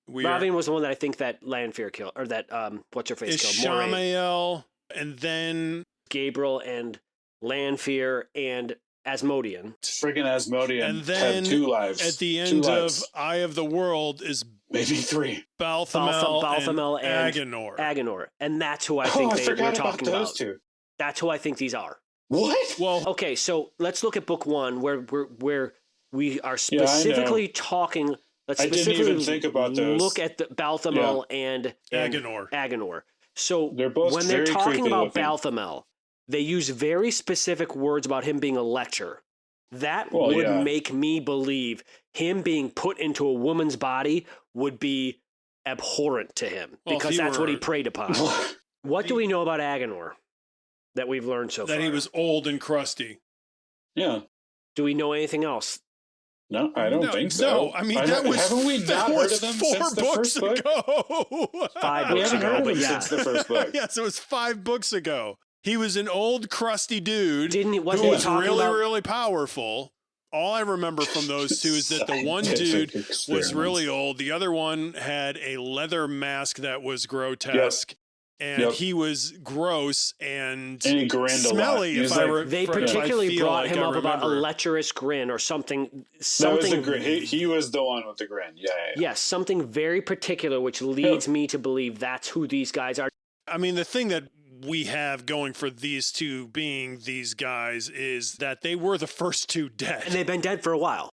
Ravin was the one that I think that Lanfear killed, or that what's her face killed? Ishamael, and then Gabriel and Lanfear and Asmodean. Friggin' Asmodean. And then had 2 lives. At the end of Eye of the World is maybe 3. Balthamel and Agenor. And that's who I think they were talking about. Those 2. That's who I think these are. What? Well, okay, so let's look at book 1 where we are specifically talking. Let's specifically didn't even think about those. Look at the Balthamel and Agenor. So when they're talking about Balthamel, they use very specific words about him being a lecher. That would make me believe him being put into a woman's body would be abhorrent to him, because that's what he preyed upon. What do we know about Agenor that we've learned so far? That he was old and crusty. Yeah. Do we know anything else? No, I don't think so. No, I mean, haven't we not heard of them since the first book? 5 books ago, but since the first book. Yes, it was 5 books ago. He was an old, crusty dude who was really powerful. All I remember from those 2 is that the one dude was really old. The other one had a leather mask that was grotesque. And he was gross and smelly. They particularly brought him up about a lecherous grin or something. That was the grin. He was the one with the grin. Yeah. Yes, something very particular, which leads me to believe that's who these guys are. I mean, the thing that we have going for these 2 being these guys is that they were the first 2 dead. And they've been dead for a while.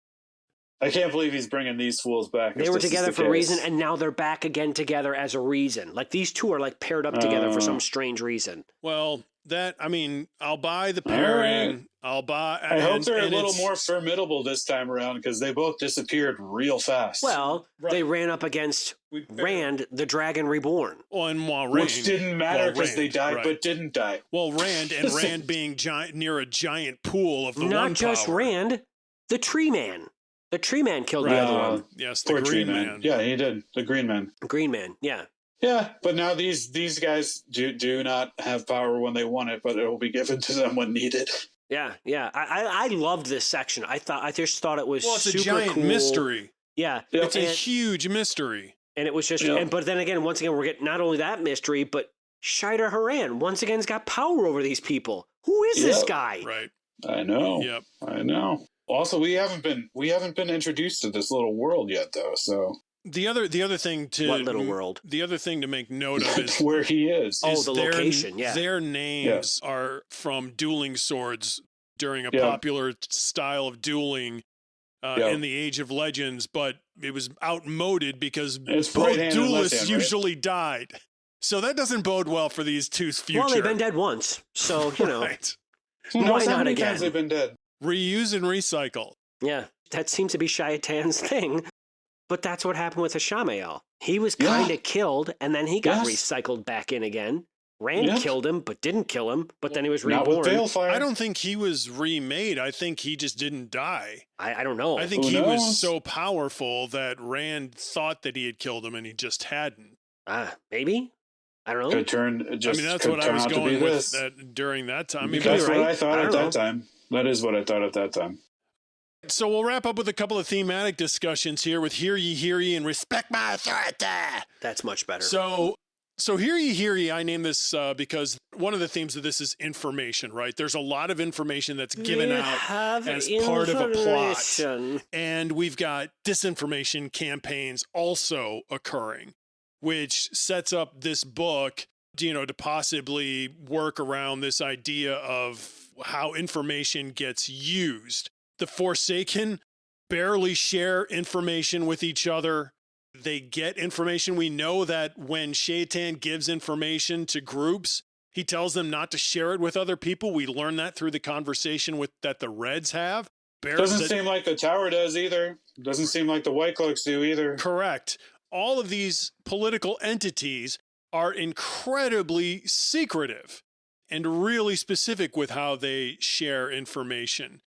I can't believe he's bringing these fools back. They were together for a reason, and now they're back again together as a reason. Like, these 2 are, like, paired up together for some strange reason. Well, I'll buy the pairing. I hope they're a little more formidable this time around because they both disappeared real fast. Well, they ran up against Rand, the Dragon Reborn. Which didn't matter because they died but didn't die. Well, Rand being near a giant pool of the Not just Rand, the Tree Man. The Tree Man killed the other one. Yes, the Green Man. Yeah, he did. The Green Man. Green Man, yeah. Yeah, but now these guys do not have power when they want it, but it will be given to them when needed. Yeah. I loved this section. I just thought it was it's super a giant cool. Mystery. Yeah. It's a huge mystery. And it was just, but then again, once again, we're getting not only that mystery, but Shida Haran once again has got power over these people. Who is this guy? Right. I know. Yep. I know. Also, we haven't been introduced to this little world yet, though. So the other thing to what little world? The other thing to make note of is where he is. The location. Yeah, their names are from dueling swords during a popular style of dueling in the Age of Legends, but it was outmoded because both duelists usually died. So that doesn't bode well for these two's future. Well, they've been dead once, so you know. Right. Why not again? Times they've been dead. Reuse and recycle. Yeah, that seems to be Shaitan's thing. But that's what happened with Ashamael. He was kind of killed, and then he got recycled back in again. Rand killed him, but didn't kill him. But then he was reborn. Not with Balefire. I don't think he was remade. I think he just didn't die. I don't know. I think he was so powerful that Rand thought that he had killed him, and he just hadn't. Maybe? I don't know. That's what I was going with during that time. That's what I thought at that time. That is what I thought at that time. So we'll wrap up with a couple of thematic discussions here with Hear Ye, and Respect My Authority. That's much better. So Hear Ye, I named this because one of the themes of this is information, right? There's a lot of information that's given out as part of a plot. And we've got disinformation campaigns also occurring, which sets up this book, to possibly work around this idea of how information gets used. The Forsaken barely share information with each other. They get information. We know that when Shaitan gives information to groups, he tells them not to share it with other people. We learn that through the conversation that the Reds have. Doesn't seem like the Tower does either. Doesn't seem like the White Cloaks do either. Correct. All of these political entities are incredibly secretive and really specific with how they share information.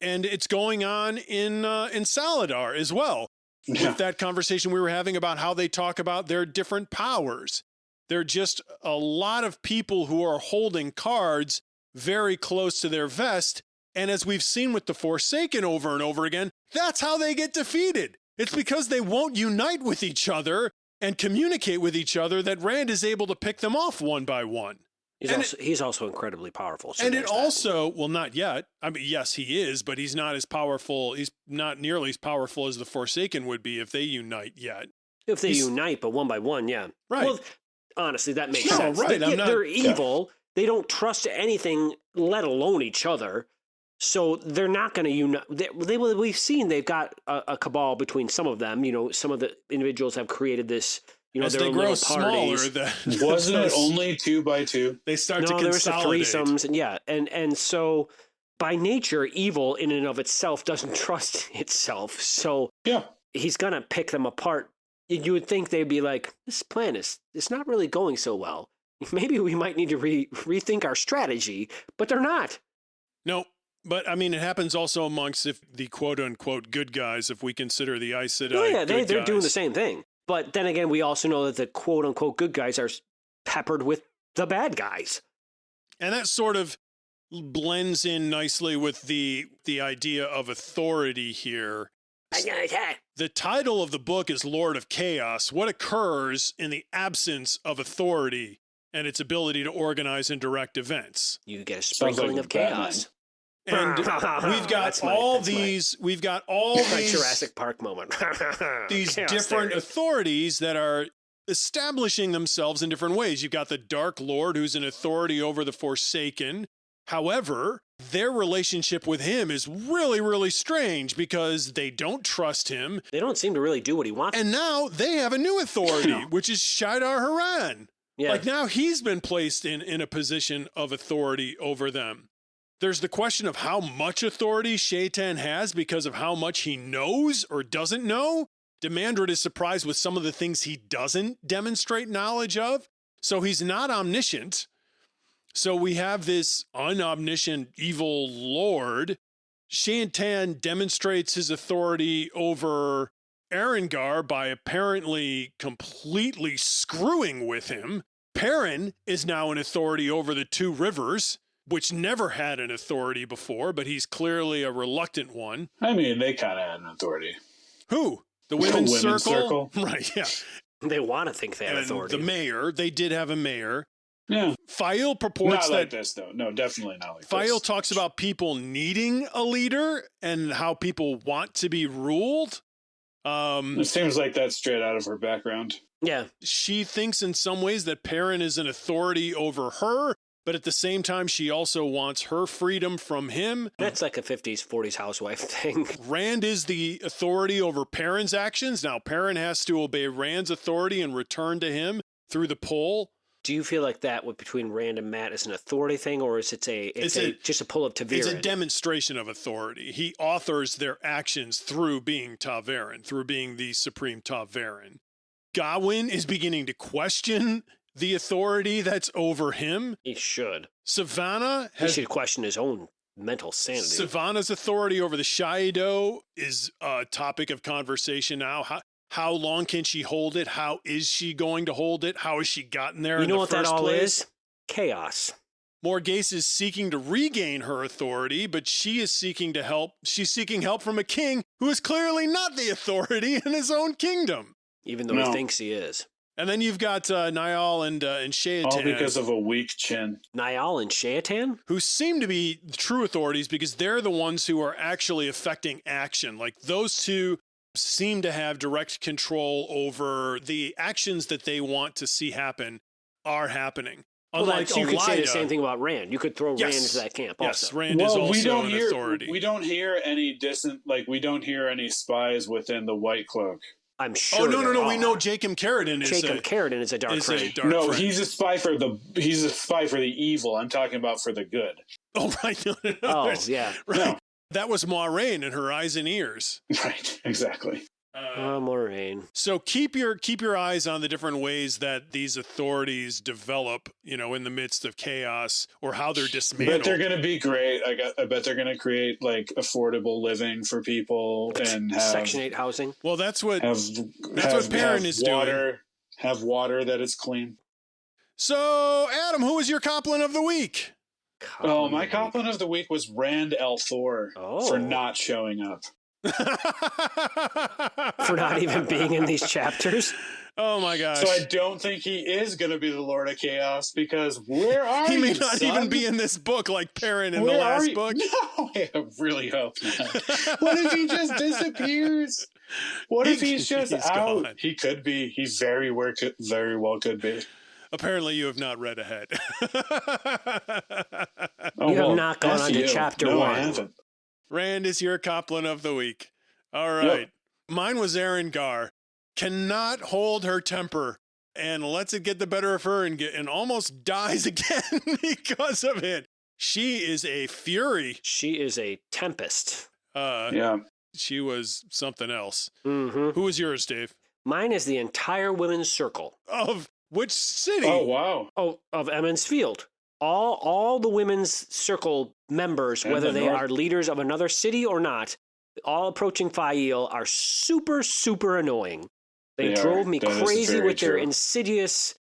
And it's going on in Saladar as well. With that conversation we were having about how they talk about their different powers. They're just a lot of people who are holding cards very close to their vest. And as we've seen with the Forsaken over and over again, that's how they get defeated. It's because they won't unite with each other and communicate with each other that Rand is able to pick them off one by one. He's also incredibly powerful. So and it also, well, not yet. I mean, yes, he is, but he's not as powerful. He's not nearly as powerful as the Forsaken would be if they unite yet. If they unite, but one by one, yeah. Right. Well, honestly, that makes sense. Right. They're evil. Yeah. They don't trust anything, let alone each other. So they're not going to unite. We've seen they've got a cabal between some of them. You know, some of the individuals have created this. You know, as they grow smaller, wasn't it only 2 by 2? They start to consolidate. No, there was the threesomes, and yeah, and so by nature, evil in and of itself doesn't trust itself. So yeah, he's gonna pick them apart. You would think they'd be like, this plan is not really going so well. Maybe we might need to rethink our strategy, but they're not. No. But, I mean, it happens also amongst the quote-unquote good guys, if we consider the Aes Sedai they're doing the same thing. But then again, we also know that the quote-unquote good guys are peppered with the bad guys. And that sort of blends in nicely with the idea of authority here. The title of the book is Lord of Chaos. What occurs in the absence of authority and its ability to organize and direct events? You get a sprinkling of chaos. And we've got all these Jurassic Park moment. These different authorities that are establishing themselves in different ways. You've got the Dark Lord, who's an authority over the Forsaken. However, their relationship with him is really, really strange because they don't trust him. They don't seem to really do what he wants. And now they have a new authority, which is Shida Haran. Yeah. Like now he's been placed in a position of authority over them. There's the question of how much authority Shaitan has because of how much he knows or doesn't know. Demandred is surprised with some of the things he doesn't demonstrate knowledge of. So he's not omniscient. So we have this unomniscient evil lord. Shaitan demonstrates his authority over Arengar by apparently completely screwing with him. Perrin is now an authority over the two rivers, which never had an authority before, but he's clearly a reluctant one. I mean, they kind of had an authority. Who? The Women's Circle? Right, yeah. They want to think they have authority. The mayor, they did have a mayor. Yeah. Fael purports not like this, though. No, definitely not like this. Fael talks about people needing a leader and how people want to be ruled. It seems like that's straight out of her background. Yeah. She thinks in some ways that Perrin is an authority over her, but at the same time, she also wants her freedom from him. That's like a 50s, 40s housewife thing. Rand is the authority over Perrin's actions. Now, Perrin has to obey Rand's authority and return to him through the pull. Do you feel like that between Rand and Mat is an authority thing, or is it's just a pull of Ta'Veren? It's a demonstration of authority. He authors their actions through being Ta'Veren, through being the supreme Ta'Veren. Gawain is beginning to question the authority that's over him. He should. Savannah he should question his own mental sanity. Savannah's authority over the Shaido is a topic of conversation now. How long can she hold it? How is she going to hold it? How has she gotten there in the first place? You know what that all is? Chaos. Morghese is seeking to regain her authority, but she is seeking to help. She's seeking help from a king who is clearly not the authority in his own kingdom. Even though he thinks he is. And then you've got Niall and Shaitan. All because of a weak chin. Niall and Shaitan? Who seem to be true authorities because they're the ones who are actually affecting action. Like those two seem to have direct control over the actions that they want to see happen are happening. Unlike you could say the same thing about Rand. You could throw Rand into that camp also. Yes, Rand is also an authority. We don't hear any we don't hear any spies within the White Cloak. I'm sure. Oh no! We know Jacob Carradine is a dark friend. No, he's a spy for the evil. I'm talking about for the good. Oh right, no. Oh yeah, right. No. That was Moiraine and her eyes and ears. Right, exactly. Moiraine. So keep your eyes on the different ways that these authorities develop, in the midst of chaos, or how they're dismantled. But they're going to be great. I bet they're going to create affordable living for people and have Section 8 housing. Well, that's what Perrin is doing. Have water that is clean. So, Adam, who was your Coplin of the week? My Coplin of the week was Rand al'Thor for not showing up. For not even being in these chapters? Oh my gosh. So I don't think he is going to be the Lord of Chaos because where are he you, may not son? even be in this book like Perrin in the last book. No, I really hope not. What if he just disappears? What if he's just out? Gone. He could be. He very well could be. Apparently you have not read ahead. You have not gone on to chapter 1. I haven't. Rand is your Coplin of the week. All right. Yep. Mine was Arengar. Cannot hold her temper and lets it get the better of her and almost dies again because of it. She is a fury. She is a tempest. Yeah. She was something else. Mm-hmm. Who was yours, Dave? Mine is the entire women's circle. Of which city? Oh, wow. Oh, of Emond's Field. All the women's circle members, and whether they are leaders of another city or not, all approaching Fael are super, super annoying. They drove me crazy with their insidious,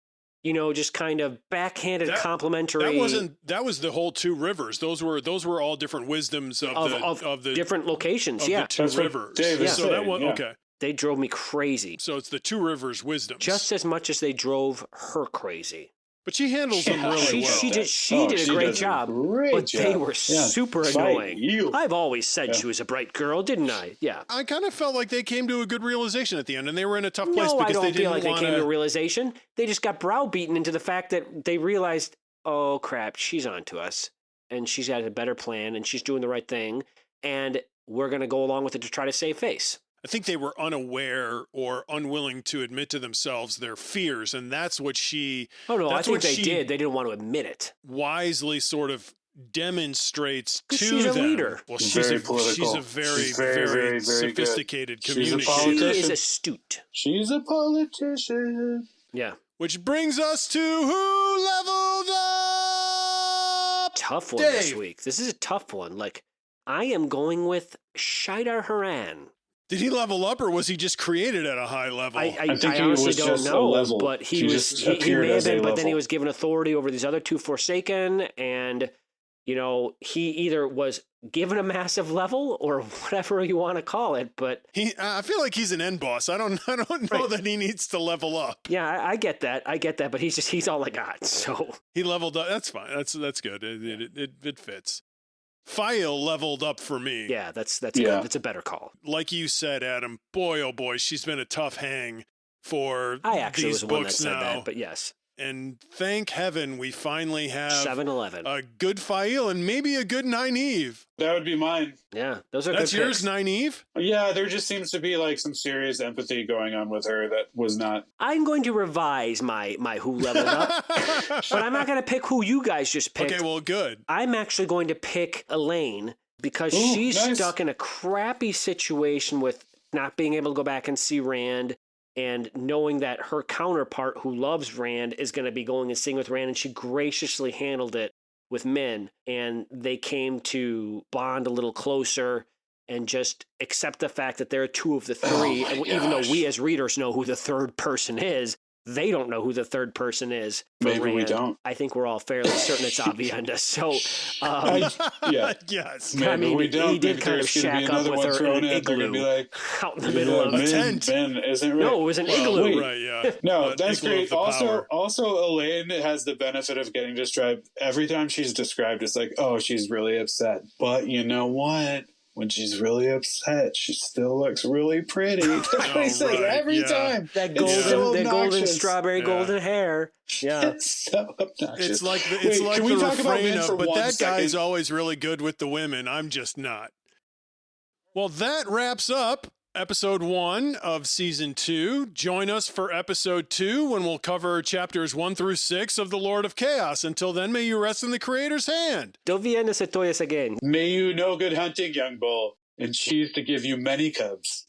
just kind of backhanded complimentary. That was the whole two rivers. Those were all different wisdoms of the different locations. The two rivers. So that was okay. They drove me crazy. So it's the two rivers wisdoms. Just as much as they drove her crazy. But she handles them really well. She did a great job, but they were super annoying. I've always said she was a bright girl, didn't I? Yeah. I kind of felt like they came to a good realization at the end, and they were in a tough place because they didn't feel like they came to a realization. They just got browbeaten into the fact that they realized, oh crap, she's on to us, and she's got a better plan, and she's doing the right thing, and we're going to go along with it to try to save face. I think they were unaware or unwilling to admit to themselves their fears, and that's what she... Oh, no, I think they did. They didn't want to admit it. Wisely sort of demonstrates to she's a them. leader. Well, she's very political. She's a very sophisticated communicator. She is astute. She's a politician. Yeah. Which brings us to who leveled up? Tough one Dave. this week. This is a tough one. Like, I am going with Shaidar Haran. Did he level up, or was he just created at a high level? I honestly don't know, but he may have been, but then he was given authority over these other two Forsaken, and, you know, he either was given a massive level or whatever you want to call it, but... I feel like he's an end boss. I don't know that he needs to level up. Yeah, I get that, but he's all I got, so... He leveled up. That's fine. That's good. It fits. File leveled up for me. Yeah, that's good. That's a better call. Like you said, Adam, boy, oh boy, she's been a tough hang for I actually these was the one that books said now. that, but yes. And thank heaven we finally have 7-11. a good File and maybe a good Nynaeve. That would be mine. Yeah, those are That's good yours, picks. Nynaeve? Yeah, there just seems to be like some serious empathy going on with her that was not. I'm going to revise my who leveled up, but I'm not going to pick who you guys just picked. Okay, well, good. I'm actually going to pick Elaine because she's stuck in a crappy situation with not being able to go back and see Rand, and knowing that her counterpart who loves Rand is going to be going and seeing with Rand, and she graciously handled it with Min, and they came to bond a little closer and just accept the fact that they're two of the three. And even though we as readers know who the third person is, they don't know who the third person is. Maybe Rand. we don't. I think we're all fairly certain it's Avienda. So, Yes. I mean, we don't. he did Maybe kind of there's gonna be shack up another with one her thrown in an in. They're gonna igloo be like, out in the middle of a tent. Ben, isn't it? No, it was an igloo. wait. Right, yeah. No, that's Igloo great. of the power. Also, Elaine has the benefit of getting described. Every time she's described, it's like, oh, she's really upset. But you know what? When she's really upset, she still looks really pretty. That's what he says every time. That It's golden strawberry golden hair. Yeah. It's so obnoxious. It's like the can we talk about refrain Min of, for but 1 that guy's second? always really good with the women. I'm just not. Well, that wraps up episode 1 of season 2. Join us for episode 2 when we'll cover chapters 1 through 6 of The Lord of Chaos. Until then, may you rest in the Creator's hand. Do vienes a toyas again. May you know good hunting, young bull, and choose to give you many cubs.